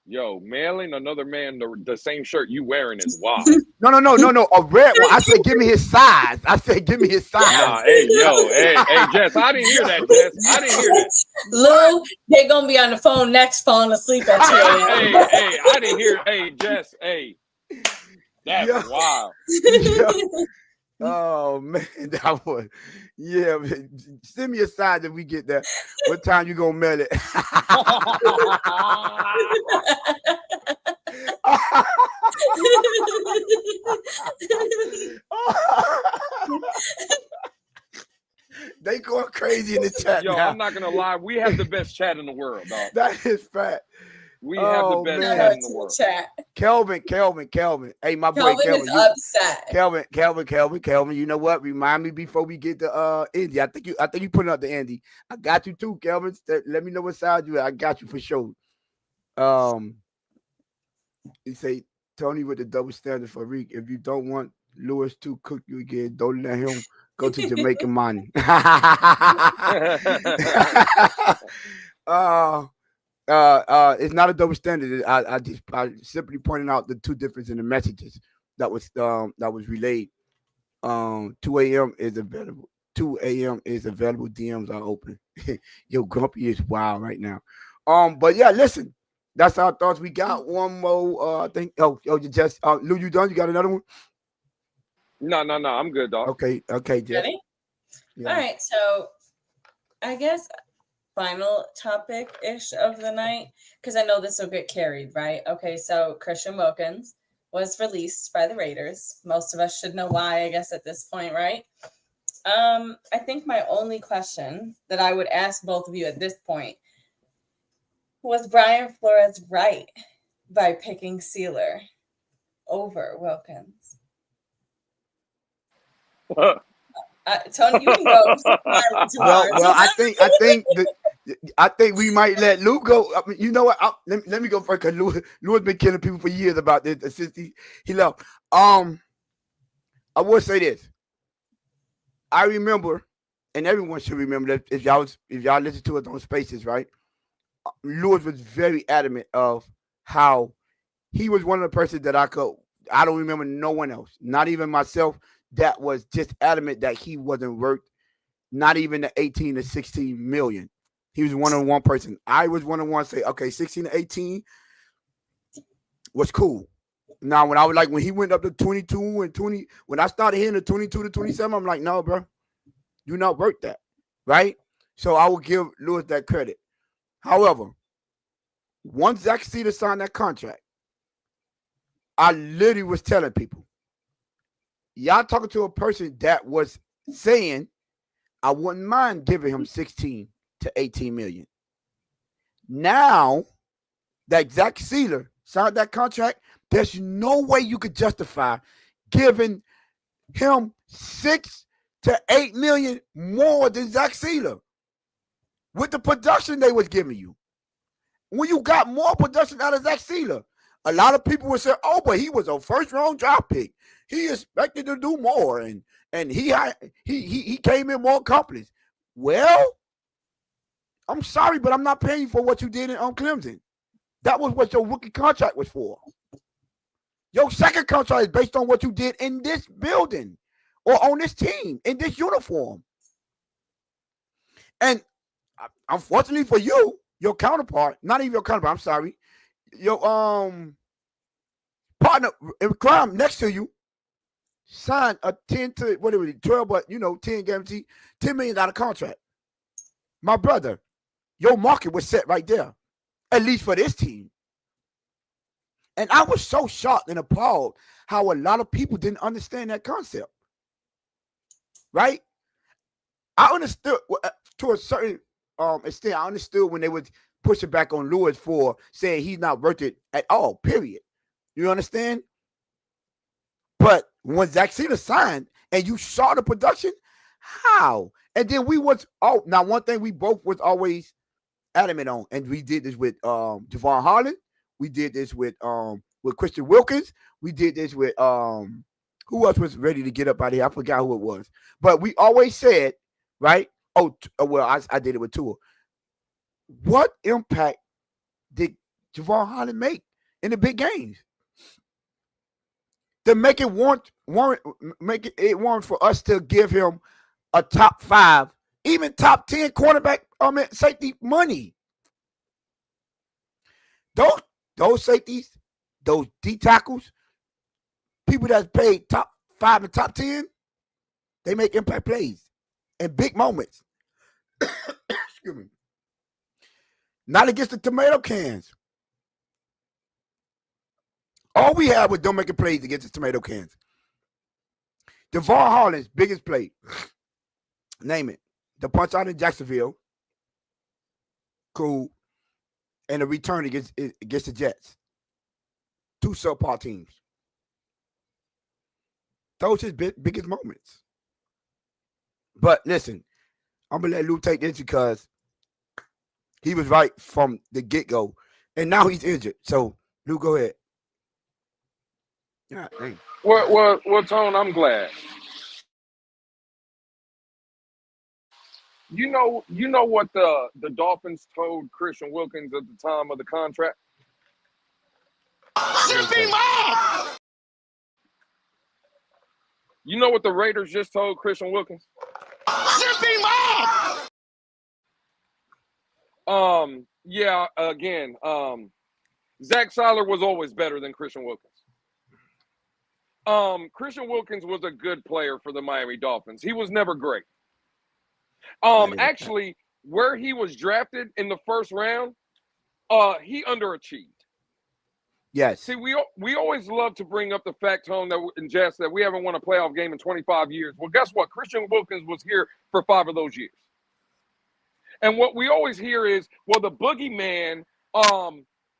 Yo, mailing another man the same shirt you wearing is wild. No. A red one. I said, give me his size. Nah, hey, Jess, I didn't hear that, Jess. I didn't hear that. Lou, they're gonna be on the phone next, falling asleep at 2 a.m. Hey, I didn't hear. Hey, Jess, hey, that's wild. Oh man, that was man. Send me a size if we get that. What time you gonna mail it? They going crazy in the chat. Yo, now. I'm not gonna lie. We have the best chat in the world, dog. That is fact. We have the best chat in the world. Kelvin. Hey, my boy Kelvin is upset. Kelvin. You know what? Remind me before we get to Indy. I think you putting up the Indy. I got you too, Kelvin. Let me know what side you at. I got you for sure. You say Tony with the double standard for Reek. If you don't want Lewis to cook you again, don't let him go to Jamaican money. It's not a double standard. I simply pointing out the two differences in the messages that was relayed. 2 a.m. is available. 2 a.m. is available. DMs are open. Yo, Grumpy is wild right now. But yeah, listen. That's our thoughts. We got one more. I think. You just Lou, you done? You got another one? No. I'm good, dog. Okay, Jeff. Ready? Yeah. All right. So, I guess final topic-ish of the night, because I know this will get carried, right? Okay. So Christian Wilkins was released by the Raiders. Most of us should know why, I guess, at this point, right? I think my only question that I would ask both of you at this point. Was Brian Flores right by picking Sieler over Wilkins? Tony, you can go. Well, I think we might let Lou go. I mean, you know what? Let me go first because Lou has been killing people for years about this since he left. I will say this. I remember, and everyone should remember that if y'all listen to it on Spaces, right? Lewis was very adamant of how he was one of the persons that I don't remember no one else, not even myself, that was just adamant that he wasn't worth not even the 18 to 16 million. He was one person. I was one say, okay, 16 to 18 was cool. Now, when he went up to 22 and 20, when I started hitting the 22 to 27, I'm like, no, bro, you're not worth that, right? So I will give Lewis that credit. However, once Zach Sieler signed that contract, I literally was telling people, y'all talking to a person that was saying, I wouldn't mind giving him 16 to 18 million. Now that Zach Sieler signed that contract, there's no way you could justify giving him 6 to 8 million more than Zach Sieler. With the production they was giving you. When you got more production out of Zach Sieler, a lot of people would say, oh, but he was a first-round draft pick. He expected to do more, and he came in more accomplished. Well, I'm sorry, but I'm not paying you for what you did in Clemson. That was what your rookie contract was for. Your second contract is based on what you did in this building or on this team, in this uniform. And unfortunately for you, your counterpart, not even your counterpart, I'm sorry, your partner in crime next to you signed a 10 to, what it was, 12, but 10 guarantee, $10 million contract. My brother, your market was set right there, at least for this team. And I was so shocked and appalled how a lot of people didn't understand that concept. Right? I understood to a certain extent. I understood when they would push it back on Lewis for saying he's not worth it at all, period. You understand? But when Zach Sieler signed and you saw the production, how? And then now one thing we both was always adamant on, and we did this with Javon Harlan, we did this with Christian Wilkins, we did this with who else was ready to get up out of here? I forgot who it was. But we always said, right? I did it with Tua. What impact did Javon Holland make in the big games. To make it warrant for us to give him a top 5, even top 10 quarterback, safety money. Those safeties, those D tackles, people that's paid top 5 and top 10, they make impact plays and big moments. Excuse me. Not against the tomato cans. All we had was don't making plays against the tomato cans. Devon Holland's biggest play, name it. The punch out in Jacksonville, cool, and the return against the Jets. 2 subpar teams. Those his biggest moments. But listen, I'm going to let Lou take this because he was right from the get-go, and now he's injured. So, Lou, go ahead. Yeah, Well, Tone, I'm glad. You know what the Dolphins told Christian Wilkins at the time of the contract? Ship him off! You know what the Raiders just told Christian Wilkins? Ship him off! Yeah, again, Zach Sieler was always better than Christian Wilkins. Christian Wilkins was a good player for the Miami Dolphins. He was never great. Actually, where he was drafted in the first round, he underachieved. Yes. See, we always love to bring up the fact, Tone, and Jess, that we haven't won a playoff game in 25 years. Well, guess what? Christian Wilkins was here for 5 of those years. And what we always hear is, well, the boogeyman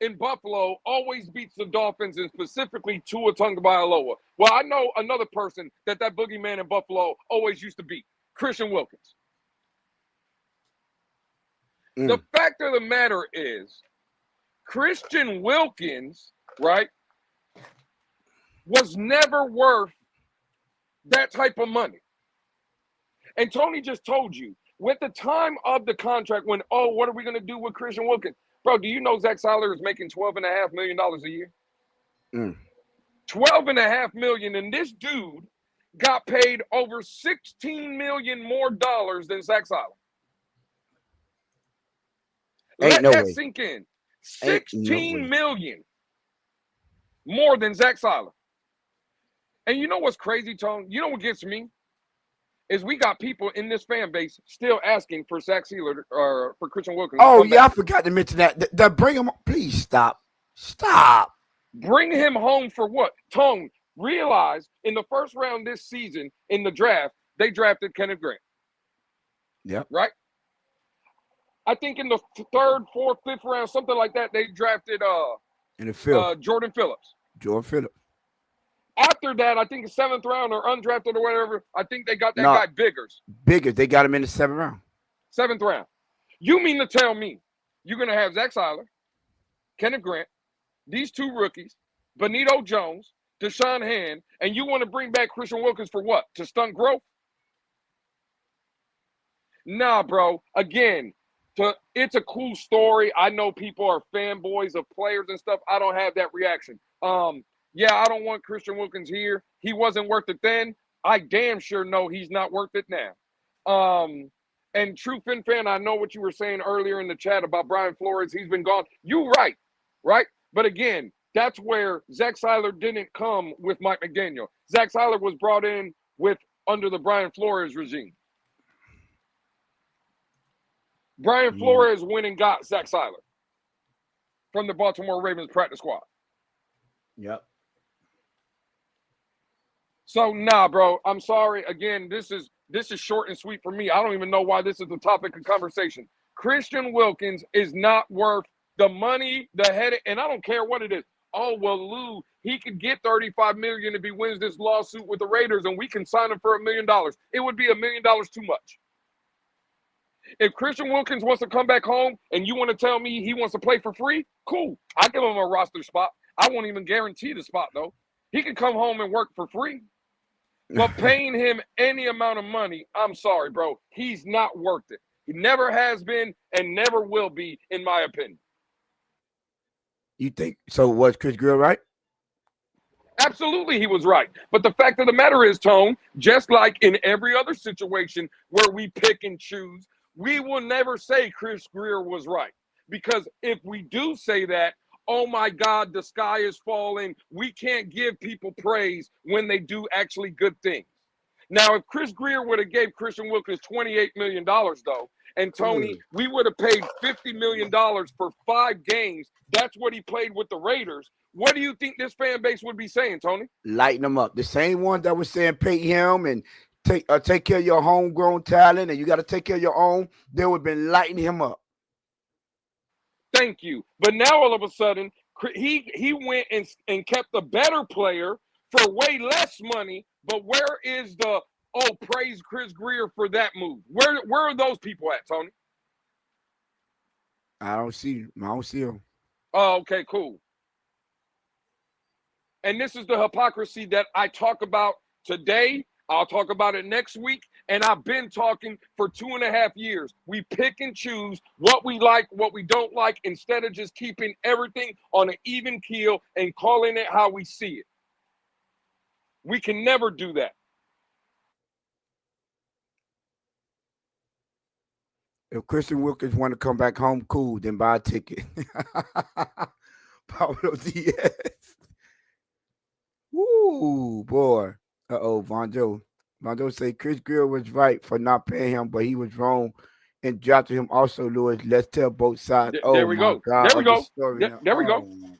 in Buffalo always beats the Dolphins, and specifically Tua Tagovailoa. Well, I know another person that boogeyman in Buffalo always used to beat, Christian Wilkins. The fact of the matter is, Christian Wilkins, right, was never worth that type of money. And Tony just told you, with the time of the contract, when, what are we going to do with Christian Wilkins? Bro, do you know Zach Sieler is making $12.5 million a year? $12.5 million, and this dude got paid over $16 million more than Zach Sieler. Let that sink in. $16 million more than Zach Sieler. And you know what's crazy, Tone? You know what gets me? Is we got people in this fan base still asking for Zach Sieler or for Christian Wilkins. Oh, yeah, I forgot to mention that. Bring him. Please stop. Bring him home for what? Tone, realize in the first round this season in the draft, they drafted Kenneth Grant. Yep. Right? I think in the 3rd, 4th, 5th round, something like that, they drafted in the 5th. Jordyn Phillips. After that, I think 7th round or undrafted or whatever, I think they got that guy Biggers. They got him in the 7th round. 7th round. You mean to tell me you're going to have Zach Sieler, Kenneth Grant, these 2 rookies, Benito Jones, Deshaun Hand, and you want to bring back Christian Wilkins for what? To stunt growth? Nah, bro. Again, it's a cool story. I know people are fanboys of players and stuff. I don't have that reaction. Yeah, I don't want Christian Wilkins here. He wasn't worth it then. I damn sure know he's not worth it now. And true Fin fan, I know what you were saying earlier in the chat about Brian Flores. He's been gone. You right? But again, that's where Zach Sieler didn't come with Mike McDaniel. Zach Sieler was brought in under the Brian Flores regime. Brian Flores went and got Zach Sieler from the Baltimore Ravens practice squad. Yep. So, nah, bro, I'm sorry. Again, this is short and sweet for me. I don't even know why this is the topic of conversation. Christian Wilkins is not worth the money, the headache, and I don't care what it is. Oh, well, Lou, he could get $35 million if he wins this lawsuit with the Raiders, and we can sign him for $1 million. It would be $1 million too much. If Christian Wilkins wants to come back home and you want to tell me he wants to play for free, cool. I'll give him a roster spot. I won't even guarantee the spot, though. He can come home and work for free. But paying him any amount of money, I'm sorry, bro. He's not worth it. He never has been and never will be, in my opinion. You think so? Was Chris Greer right? Absolutely, he was right. But the fact of the matter is, Tone, just like in every other situation where we pick and choose, we will never say Chris Greer was right. Because if we do say that, oh my God, the sky is falling, we can't give people praise when they do actually good things. Now, if Chris Greer would have gave Christian Wilkins $28 million, though, and Tony, we would have paid $50 million for 5 games. That's what he played with the Raiders. What do you think this fan base would be saying, Tony? Lighten them up. The same ones that was saying pay him and take care of your homegrown talent, and you got to take care of your own. They would have been lighting him up. Thank you. But now all of a sudden, he went and kept a better player for way less money. But where is the praise Chris Greer for that move? Where are those people at, Tony? I don't see him. Oh, okay, cool. And this is the hypocrisy that I talk about today. I'll talk about it next week. And I've been talking for 2.5 years. We pick and choose what we like, what we don't like, instead of just keeping everything on an even keel and calling it how we see it. We can never do that. If Christian Wilkins want to come back home, cool, then buy a ticket. Pablo Diaz. Woo, boy. Von Joe. Von Joe say Chris Greer was right for not paying him, but he was wrong and drafted him also, Lewis. Let's tell both sides. There we go. God, there we go. There we go. Oh.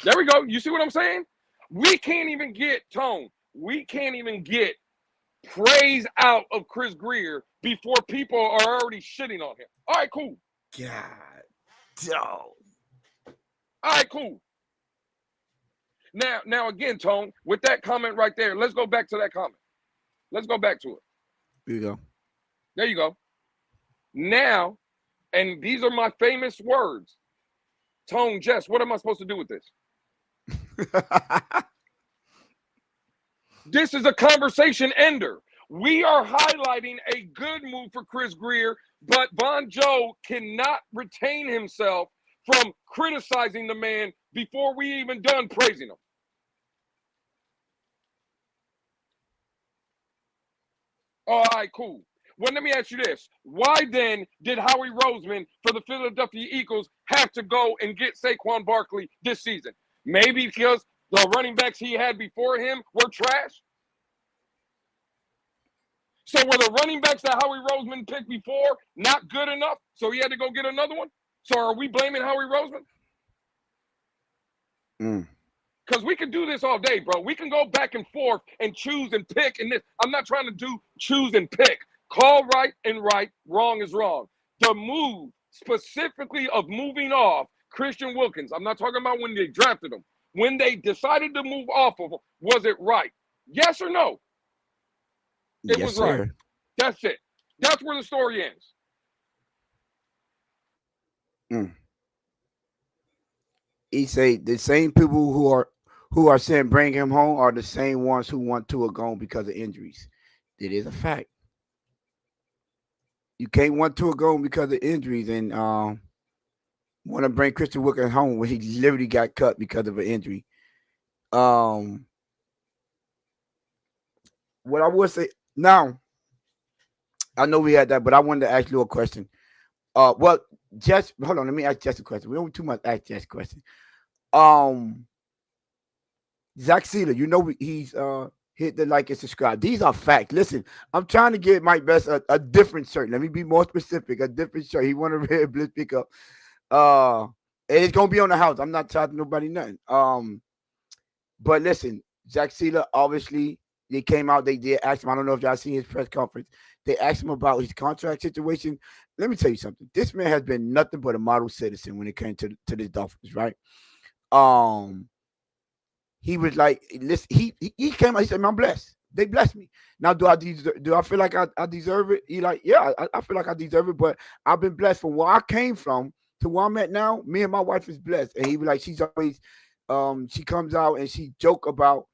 There we go. You see what I'm saying? We can't even get, Tone, we can't even get praise out of Chris Greer before people are already shitting on him. All right, cool. God. Oh. All right, cool. Now again, Tone, with that comment right there, let's go back to that comment. Let's go back to it. There you go. There you go. Now, and these are my famous words. Tone, Jess, what am I supposed to do with this? This is a conversation ender. We are highlighting a good move for Chris Greer, but Von Joe cannot retain himself from criticizing the man before we even done praising him. All right, cool. Well, let me ask you this. Why then did Howie Roseman for the Philadelphia Eagles have to go and get Saquon Barkley this season? Maybe because the running backs he had before him were trash? So were the running backs that Howie Roseman picked before not good enough, so he had to go get another one? So are we blaming Howie Roseman? Because we can do this all day, bro. We can go back and forth and choose and pick. And this, I'm not trying to do choose and pick. Call right and right, wrong is wrong. The move specifically of moving off Christian Wilkins, I'm not talking about when they drafted him. When they decided to move off of him, was it right? Yes or no? It was sir. right. That's it. That's where the story ends. He say the same people who are saying bring him home are the same ones who want Tua gone because of injuries. It is a fact. You can't want Tua gone because of injuries and want to bring Christian Wilkins home when he literally got cut because of an injury. What I would say now, I know we had that, but I wanted to ask you a question. Well, Jess, hold on, let me ask Jess a question. We don't too much ask Jess a question. Zach Sieler, you know he's hit the like and subscribe. These are facts. Listen, I'm trying to get Mike Best a different shirt. Let me be more specific. A different shirt. He want a red Blitz pickup. And it's gonna be on the house. I'm not charging nobody nothing. But listen, Zach Sieler, obviously, they came out. They did ask him. I don't know if y'all seen his press conference. They asked him about his contract situation. Let me tell you something. This man has been nothing but a model citizen when it came to the Dolphins, right? He was like, listen, he came out, he said, I'm blessed. They blessed me. Now, do I feel like I deserve it? He like, yeah, I feel like I deserve it, but I've been blessed from where I came from to where I'm at now. Me and my wife is blessed. And he was like, she's always, she comes out and she joke about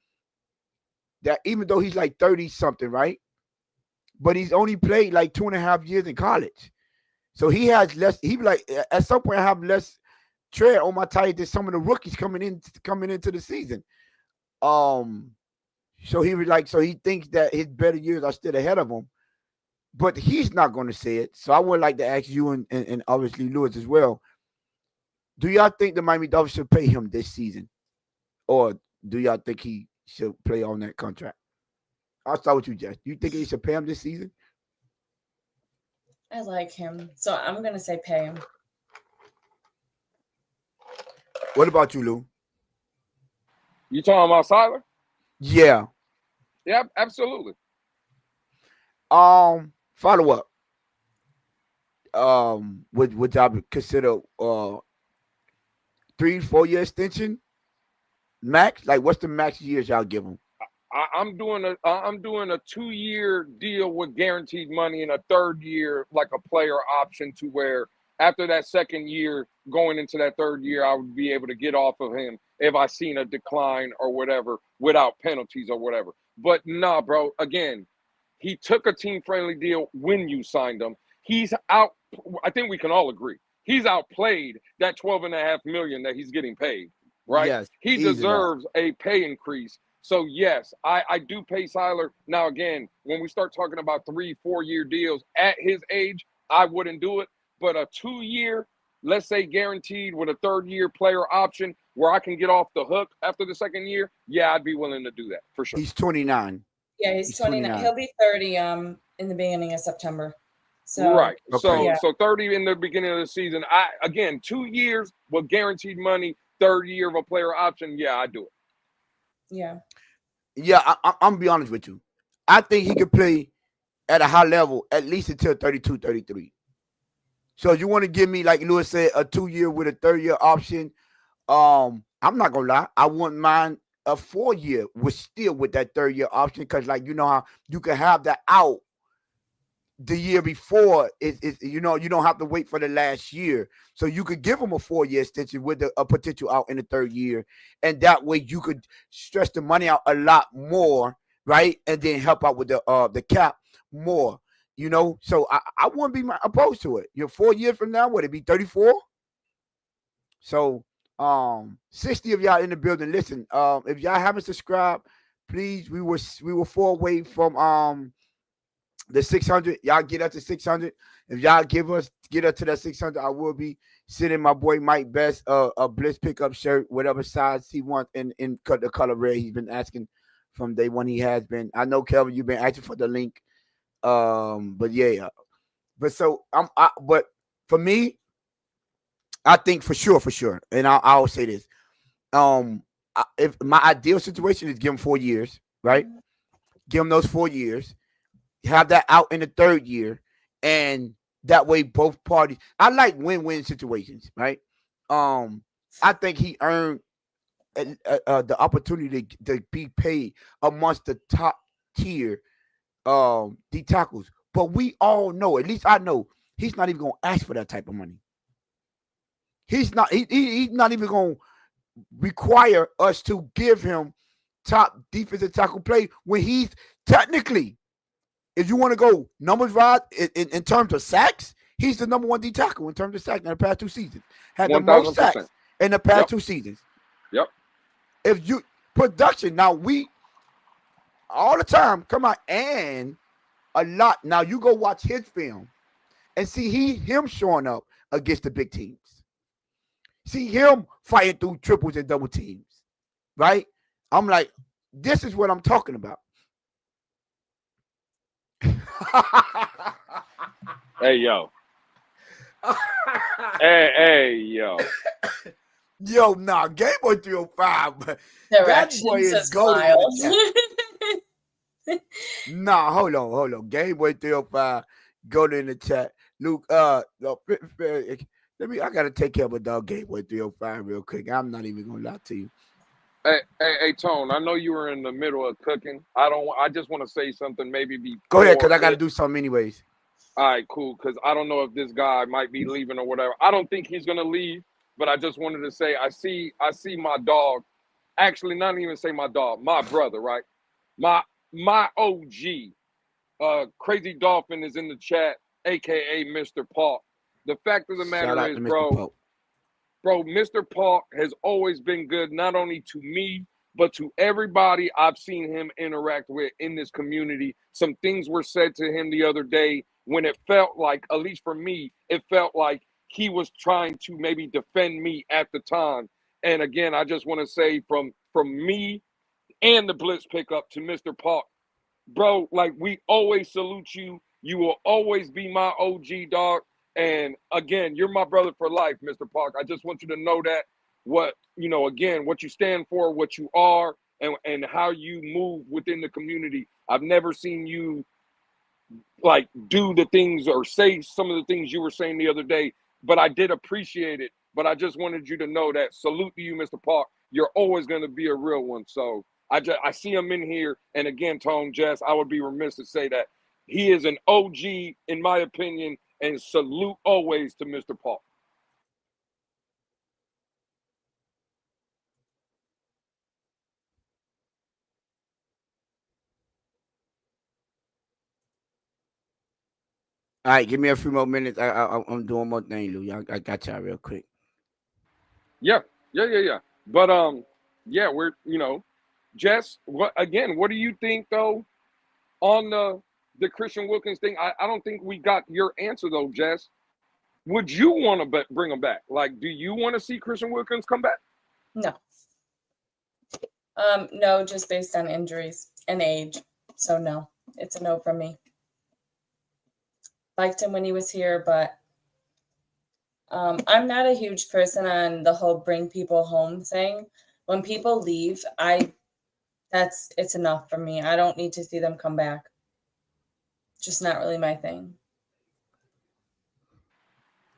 that even though he's like 30-something, right? But he's only played like 2.5 years in college. So he has less, he be like, at some point I have less tread on my tires than some of the rookies coming into the season. So he thinks that his better years are still ahead of him, but he's not going to say it. So I would like to ask you and obviously Lewis as well. Do y'all think the Miami Dolphins should pay him this season, or do y'all think he should play on that contract? I'll start with you, Jess. Do you think he should pay him this season? I like him, so I'm going to say pay him. What about you, Lou? You talking about Sieler? Yeah. Yeah, absolutely. Follow up. Would y'all consider 3-4 year extension max? Like, what's the max years y'all give him? I'm doing a 2-year deal with guaranteed money and a third year like a player option, to where after that second year, going into that third year, I would be able to get off of him if I seen a decline or whatever without penalties or whatever. But nah, bro, again, he took a team-friendly deal when you signed him. He's out. I think we can all agree. He's outplayed that $12.5 million that he's getting paid, right? Yes, he deserves a pay increase. So, yes, I do pay Sieler. Now, again, when we start talking about 3-4 year deals at his age, I wouldn't do it. But a 2-year, let's say guaranteed with a third year player option where I can get off the hook after the second year, yeah, I'd be willing to do that for sure. He's 29. Yeah, he's 29. He'll be 30 in the beginning of September. So right. Okay. So 30 in the beginning of the season. 2 years with guaranteed money, third year of a player option, yeah, I do it. Yeah. Yeah, I'm gonna be honest with you. I think he could play at a high level at least until 32, 33. So you want to give me, like Lewis said, a 2-year with a third year option? I'm not gonna lie, I wouldn't mind a 4-year with that third year option, because like you know how you can have that out the year before. You don't have to wait for the last year, so you could give him a 4-year extension with a potential out in the third year, and that way you could stretch the money out a lot more, right? And then help out with the cap more. So I wouldn't be opposed to it. 4 years from now, would it be 34? So 60 of y'all in the building. Listen, if y'all haven't subscribed, please, we were 4 away from the 600. Y'all get us to 600. If y'all get us to that 600, I will be sending my boy Mike Best a Blitz pickup shirt, whatever size he wants, in the color red. He's been asking from day one. He has been. I know, Kelvin, you've been asking for the link. But yeah, but so but for me, I think for sure, and I'll say this: if my ideal situation is give him 4 years, right? Give him those 4 years, have that out in the third year, and that way both parties. I like win-win situations, right? I think he earned the opportunity to be paid amongst the top tier D tackles, but we all know, at least I know, he's not even gonna ask for that type of money. He's not even gonna require us to give him top defensive tackle play when he's technically, if you want to go numbers wise in terms of sacks, he's the number 1 D tackle in terms of sacks in the past 2 seasons. Had the most sacks in the past 2 seasons. Yep. If you production, now we all the time come out and a lot. Now you go watch his film and see him showing up against the big teams. See him fighting through triples and double teams, right? I'm like, this is what I'm talking about. Hey, yo. hey, yo. Yo, nah, Game Boy 305, but that boy is golden. Nah, hold on. Game Boy 305, go in the chat. Luke, I gotta take care of a dog Game Boy 305 real quick. I'm not even gonna lie to you. Hey, Tone, I know you were in the middle of cooking. I just want to say something, maybe go ahead, because I gotta do something anyways. All right, cool, because I don't know if this guy might be leaving or whatever. I don't think he's gonna leave, but I just wanted to say I see my dog, actually not even say my dog, my brother, right? My OG, Crazy Dolphin is in the chat, aka Mr. Paul. The fact of the matter is, bro, bro, Mr. Park has always been good, not only to me, but to everybody I've seen him interact with in this community. Some things were said to him the other day when it felt like, at least for me, it felt like he was trying to maybe defend me at the time. And again, I just want to say from me and the Blitz pickup to Mr. Park, bro, like we always salute you. You will always be my OG dog. And again, you're my brother for life, Mr. Park. I just want you to know that what, again, what you stand for, what you are, and how you move within the community. I've never seen you like do the things or say some of the things you were saying the other day, but I did appreciate it. But I just wanted you to know that salute to you, Mr. Park. You're always going to be a real one. So I see him in here, and again, Tone, Jess, I would be remiss to say that he is an OG in my opinion, and salute always to Mr. Park. All right, give me a few more minutes. I'm doing more thing, Lou. I got y'all real quick. Yeah. But yeah, we're Jess. What do you think though on the Christian Wilkins thing? I don't think we got your answer though, Jess. Would you want to bring him back? Like, do you want to see Christian Wilkins come back? No. No, just based on injuries and age. So no, it's a no from me. Liked him when he was here, but I'm not a huge person on the whole bring people home thing. When people leave, it's enough for me. I don't need to see them come back. Just not really my thing.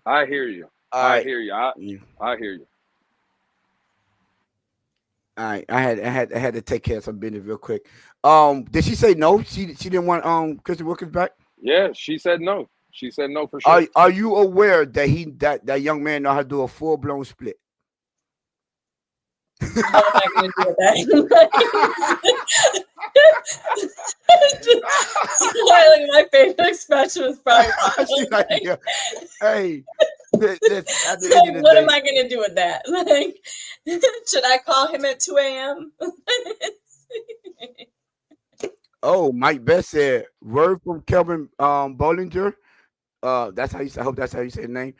I hear you. I hear you. I hear you. All right, I had to take care of some business real quick. Did she say no? She didn't want Christian Wilkins back? Yeah, she said no. She said no for sure. Are you aware that that young man know how to do a full-blown split? What am I going to do with that? My favorite expression was probably hey. What am I going to do with that? Like, should I call him at 2 a.m.? Oh, Mike Best said, word from Kelvin Bollinger. That's how you say. I hope that's how you say the name.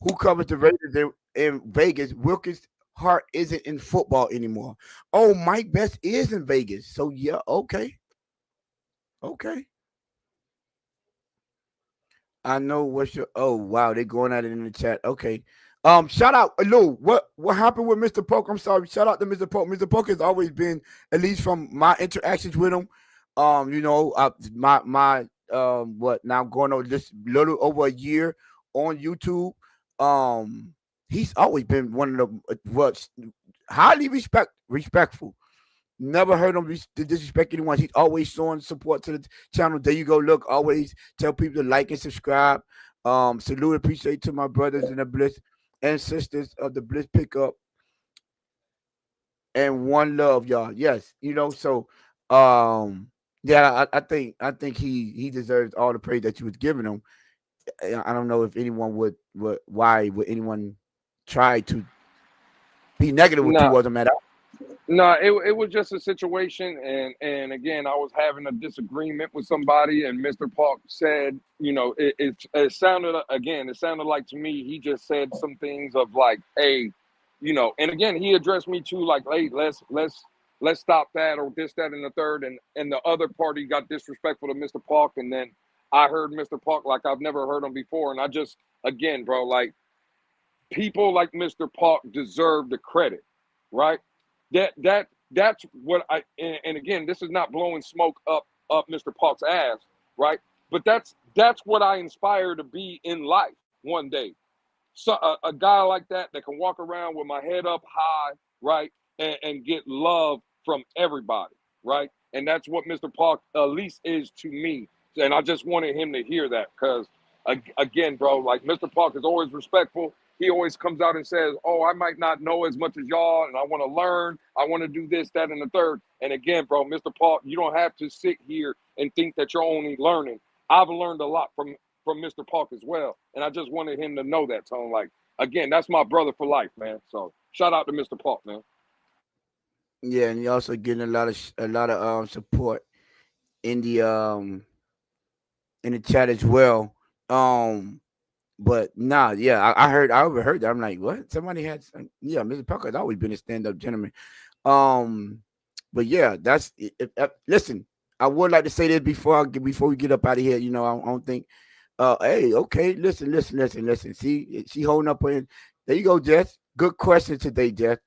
Who covers the Raiders in Vegas? Wilkins' heart isn't in football anymore. Oh, Mike Best is in Vegas. So yeah, okay. I know what's your. Oh wow, they're going at it in the chat. Okay. Shout out, Lou. What happened with Mr. Polk? I'm sorry. Shout out to Mr. Polk. Mr. Polk has always been, at least from my interactions with him. My what now going on this little over a year on YouTube. He's always been one of the highly respectful. Never heard him disrespect anyone. He's always showing support to the channel. There you go. Look, always tell people to like and subscribe. Salute, appreciate to my brothers in the Blitz and sisters of the Blitz pickup. And one love, y'all. Yes, so yeah, I think he deserves all the praise that you was giving him. I don't know if anyone why would anyone try to be negative towards him at all. No, it was just a situation, and again, I was having a disagreement with somebody, and Mr. Park said, it sounded like to me he just said some things of like, hey, and again he addressed me too, like, hey, let's stop that or this, that, and the third, and the other party got disrespectful to Mr. Park, and then I heard Mr. Park like I've never heard him before, and I just, again, bro, like people like Mr. Park deserve the credit, right? That's what and again, this is not blowing smoke up Mr. Park's ass, right? But that's what I inspire to be in life one day. So a guy like that can walk around with my head up high, right, and get love from everybody, right? And that's what Mr. Park at least is to me. And I just wanted him to hear that because, again, bro, like Mr. Park is always respectful. He always comes out and says, oh, I might not know as much as y'all, and I want to learn. I want to do this, that, and the third. And again, bro, Mr. Park, you don't have to sit here and think that you're only learning. I've learned a lot from Mr. Park as well. And I just wanted him to know that, Tone. Like, again, that's my brother for life, man. So shout out to Mr. Paul, man. Yeah, and you're also getting a lot of support in the chat as well. But nah, yeah, I overheard that. I'm like, what? Somebody had yeah, Mr. Parker's always been a stand-up gentleman. But yeah, that's listen, I would like to say this before we get up out of here. You know, I don't think hey, okay, listen. See, she holding up in there you go, Jess. Good question today, Jess.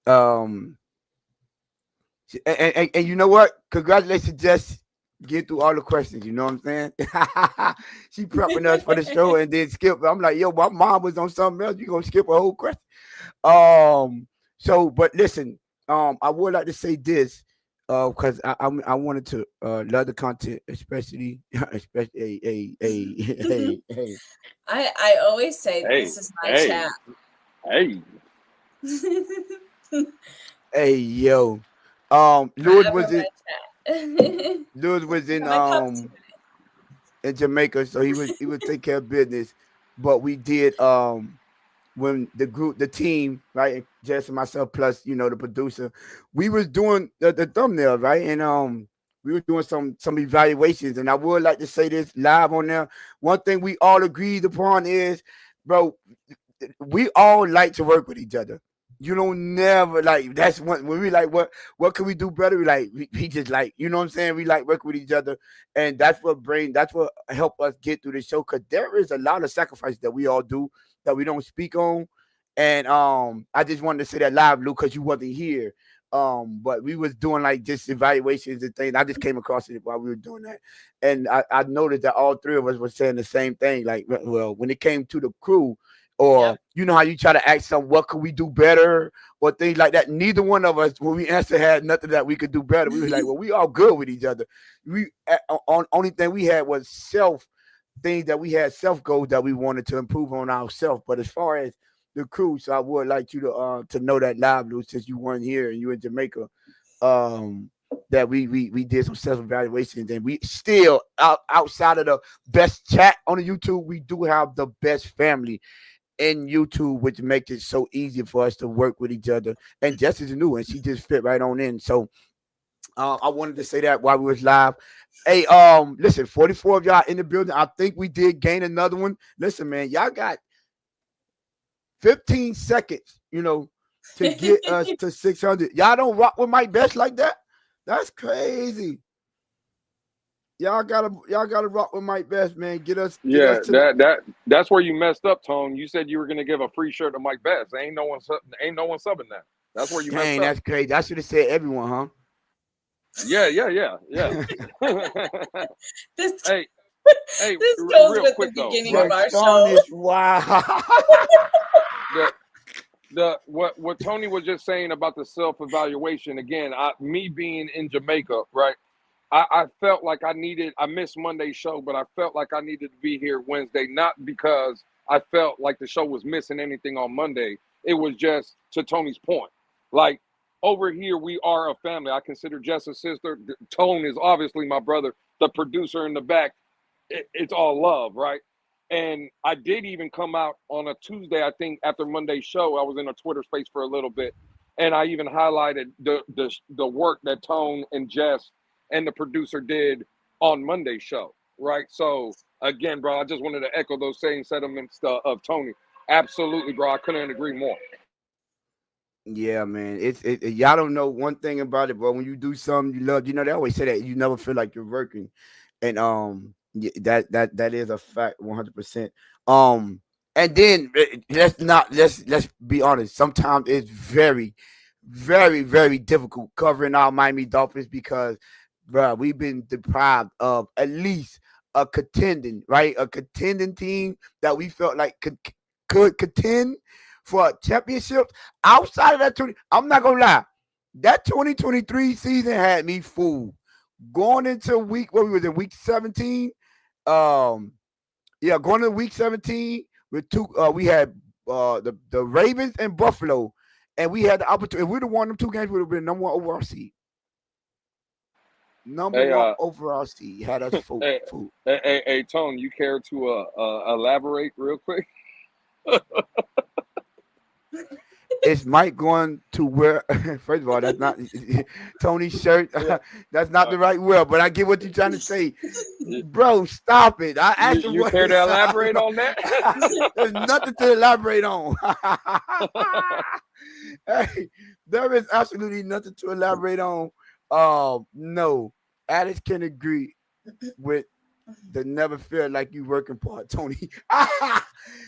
Um and you know what? Congratulations, Jess. Get through all the questions, you know what I'm saying? She prepping us for the show and then skip. I'm like, yo, my mom was on something else. You gonna skip a whole question? So, but listen, I would like to say this, because I wanted to love the content, especially hey. I always say Hey, this is my hey, chat. hey. Hey, yo. Lewis was in Lewis was in Jamaica, so he would take care of business. But we did when the team, right, Jess and myself plus the producer, we was doing the thumbnail, right, and we were doing some evaluations, and I would like to say this live on there. One thing we all agreed upon is, bro, we all like to work with each other. You don't never like that's when we like what can we do better? We just like, you know what I'm saying? We like working with each other, and that's what help us get through the show, because there is a lot of sacrifice that we all do that we don't speak on. And I just wanted to say that live, Luke, because you wasn't here. But we was doing like just evaluations and things. I just came across it while we were doing that, and I noticed that all three of us were saying the same thing. Like, well, when it came to the crew, or you know how you try to ask some, what could we do better, or things like that. Neither one of us, when we answered, had nothing that we could do better. We was like, well, we all good with each other. We only thing we had was things that we had self goals that we wanted to improve on ourselves. But as far as the crew, so I would like you to know that live, Lou, since you weren't here and you in Jamaica, that we did some self evaluations, and we still outside of the best chat on the YouTube, we do have the best family in YouTube, which makes it so easy for us to work with each other. And Jess is new, and she just fit right on in. So I wanted to say that while we was live. Hey, listen, 44 of y'all in the building. I think we did gain another one. Listen, man, y'all got 15 seconds, to get us to 600. Y'all don't rock with Mike Best like that? That's crazy. Y'all gotta rock with Mike Best, man. Get us that's where you messed up, Tone. You said you were gonna give a free shirt to Mike Best. Ain't no one subbing that. That's where you messed up. That's crazy. I should have said everyone, huh? Yeah. Hey, this goes real with quick the though. beginning of our show. Wow. What Tony was just saying about the self-evaluation, again, me being in Jamaica, right? I felt like I missed Monday's show, but I felt like I needed to be here Wednesday, not because I felt like the show was missing anything on Monday. It was just to Tony's point. Like, over here, we are a family. I consider Jess a sister. Tone is obviously my brother. The producer in the back, it's all love, right? And I did even come out on a Tuesday, I think, after Monday's show. I was in a Twitter space for a little bit, and I even highlighted the work that Tone and Jess and the producer did on Monday's show, right? So again, bro, I just wanted to echo those same sentiments of Tony. Absolutely, bro. I couldn't agree more. Yeah, man. It's y'all don't know one thing about it, bro. When you do something you love, they always say that you never feel like you're working, and that is a fact, 100%. And then let's be honest. Sometimes it's very, very, very difficult covering our Miami Dolphins because, bro, we've been deprived of at least a contending team that we felt like could contend for a championship. Outside of that, I'm not gonna lie, that 2023 season had me fooled. Going into week 17. Going to week 17 with two. We had the Ravens and Buffalo, and we had the opportunity. If we'd have won them two games, we would have been number one overall seed. Number one overall seed had us fooled. Hey, Tone, you care to elaborate real quick? Is Mike going to wear? First of all, that's not Tony's shirt. That's not the right wear. But I get what you're trying to say, bro. Stop it. I asked him You what care his to size elaborate was. on that? There's nothing to elaborate on. Hey, there is absolutely nothing to elaborate on. No, Alice can agree with the never feel like you working part, Tony.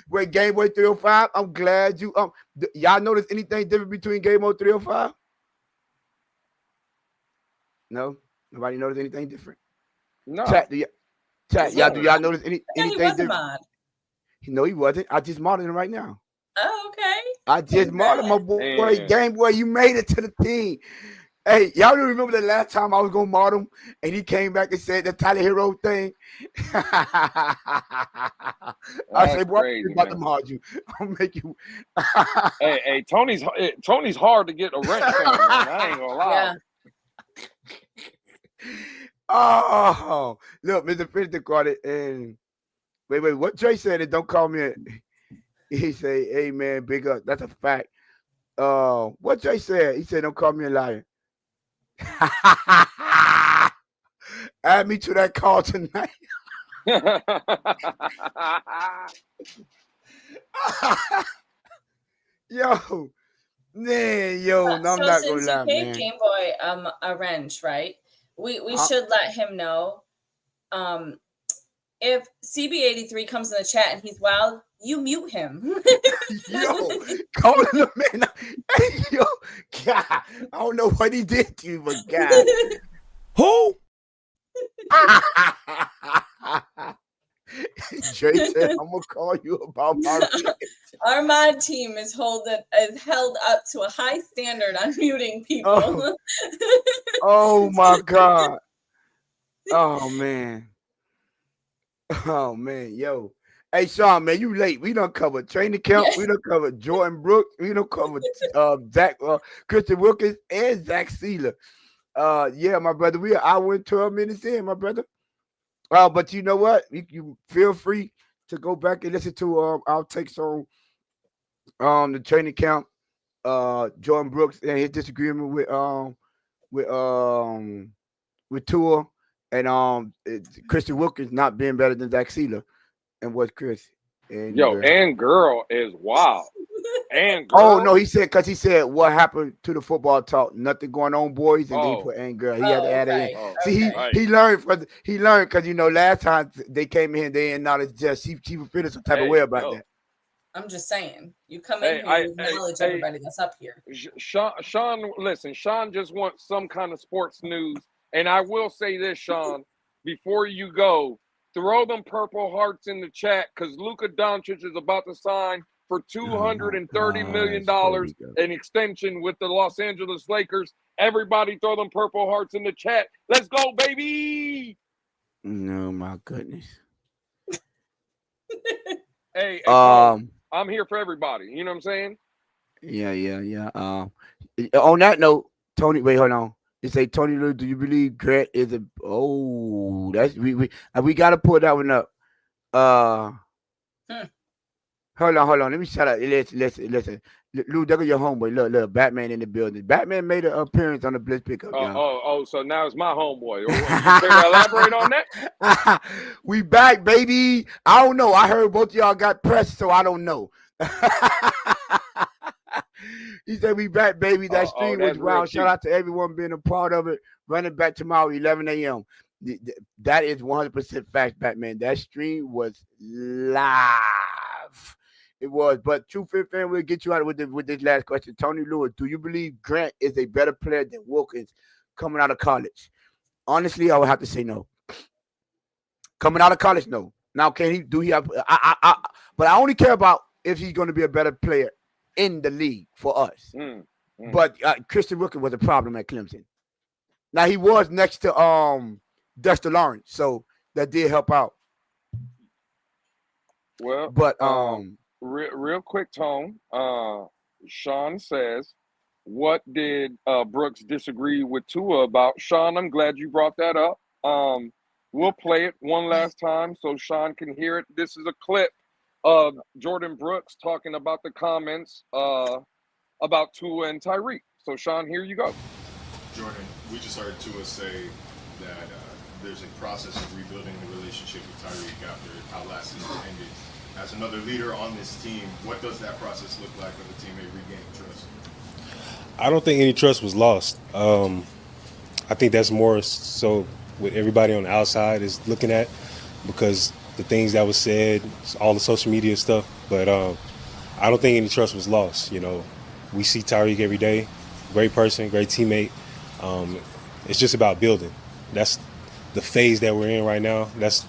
Wait, Game Boy 305. I'm glad you y'all notice anything different between Game Boy 305? No, nobody notice anything different. No. Chat, y'all do y'all notice I thought he anything was a different? mod. No, he wasn't. I just modded him right now. Oh, okay. I just modded my boy Man. Game Boy. You made it to the team. Hey, y'all don't remember the last time I was gonna mod him and he came back and said the Tyler Hero thing? I said, boy, crazy, I'm about to man. mod you. I'll make you. Hey, Tony's hard to get a wrench on, man. I ain't gonna lie. Yeah. Oh, look, Mr. Fisher caught it. And wait, what Trey said? It don't call me. He say, "Hey, man, big up." That's a fact. What Trey said? He said, "Don't call me a liar." Add me to that call tonight. Yo, man, yo, no, I'm So not since gonna lie, you gave man. Game Boy a wrench, right? We should let him know. If CB83 comes in the chat and he's wild, you mute him. Yo, call him man. Hey, yo, God, I don't know what he did to you, but God. Who? Jay said, "I'm gonna call you about my." Our mod team is held up to a high standard on muting people. Oh my God. Oh man. Oh man, yo. Hey Sean, man, you late. We done covered training camp. We done covered Jordyn Brooks. We done covered Christian Wilkins and Zach Sieler. Yeah, my brother. I went 12 minutes in, my brother. But you know what? You feel free to go back and listen to our takes on the training camp. Jordyn Brooks and his disagreement with Tua and Christian Wilkins not being better than Zach Sieler and what Chris and Yo, and girl is wild. And girl. Oh no, he said what happened to the football talk? Nothing going on, boys, and then he put and girl. He had to add it in. See, he learned because last time they came in, they didn't knowledge just she would feel some type of way about that. I'm just saying, you come in here, you acknowledge everybody that's up here. Sean, listen, Sean just wants some kind of sports news. And I will say this, Sean, before you go, throw them purple hearts in the chat because Luka Doncic is about to sign for $230 million an extension with the Los Angeles Lakers. Everybody throw them purple hearts in the chat. Let's go, baby. No, my goodness. Hey, I'm here for everybody. You know what I'm saying? Yeah. On that note, Tony, wait, hold on. They say, Tony, do you believe Grant is a? Oh, that's we got to pull that one up. Hold on. Let me shut up. Listen. Lou, there go your homeboy. Look, Batman in the building. Batman made an appearance on the Blitz pickup. So now it's my homeboy. You care to elaborate on that? We back, baby. I don't know. I heard both of y'all got pressed, so I don't know. He said we back, baby. That stream was wild. Shout out to everyone being a part of it. Running back tomorrow, 11 a.m. That is 100% fact, Batman. That stream was live. It was. But True Fit fan, we'll get you out with this last question. Tony Lewis, do you believe Grant is a better player than Wilkins coming out of college? Honestly, I would have to say no. Coming out of college, no. Now, can he? Do he have? But I only care about if he's going to be a better player in the league for us. But Christian Wilkins was a problem at Clemson. Now he was next to Dexter Lawrence, so that did help out. Well, but real quick, Tone. Sean says, "What did Brooks disagree with Tua about?" Sean, I'm glad you brought that up. We'll play it one last time so Sean can hear it. This is a clip of Jordyn Brooks talking about the comments about Tua and Tyreek. So, Sean, here you go. Jordyn, we just heard Tua say that there's a process of rebuilding the relationship with Tyreek after how last season ended. As another leader on this team, what does that process look like for the teammate regaining trust? I don't think any trust was lost. I think that's more so what everybody on the outside is looking at, because the things that was said, all the social media stuff. But I don't think any trust was lost. You know, we see Tyreek every day, great person, great teammate. It's just about building. That's the phase that we're in right now. That's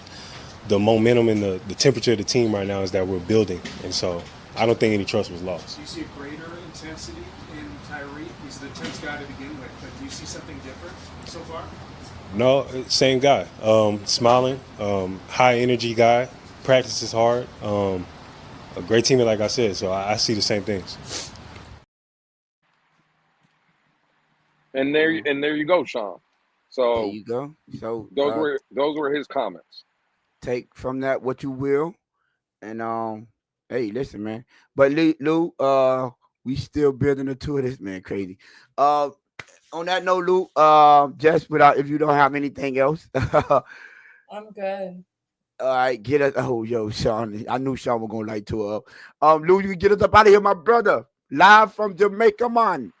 the momentum and the temperature of the team right now, is that we're building. And so I don't think any trust was lost. Do you see a greater intensity in Tyreek? He's the tense guy to begin with, but do you see something different so far? No, same guy. Smiling, high energy guy, practices hard, a great teammate, like I said. So I see the same things. And there you go, Sean. So There you go. So those were his comments. Take from that what you will, and hey, listen, man. But Lou, we still building the two of this, man. Crazy. On that note, Lou, just without, if you don't have anything else, I'm good. all right, get us. Oh, yo, Sean, I knew Sean was gonna light Tua up. Lou, you can get us up out of here, my brother. Live from Jamaica, man.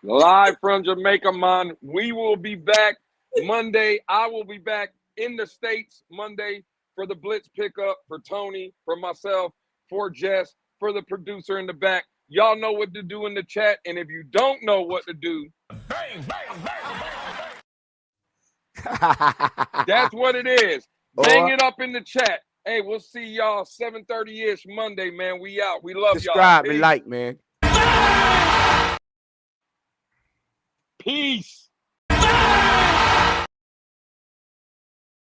Live from Jamaica, man. We will be back Monday. I will be back in the States Monday for the Blitz pickup, for Tony, for myself, for Jess, for the producer in the back. Y'all know what to do in the chat. And if you don't know what to do, bang, bang, bang, bang. That's what it is. Bang it up in the chat. Hey, we'll see y'all 7:30-ish Monday, man. We out. We love y'all. Subscribe and like, man. Peace.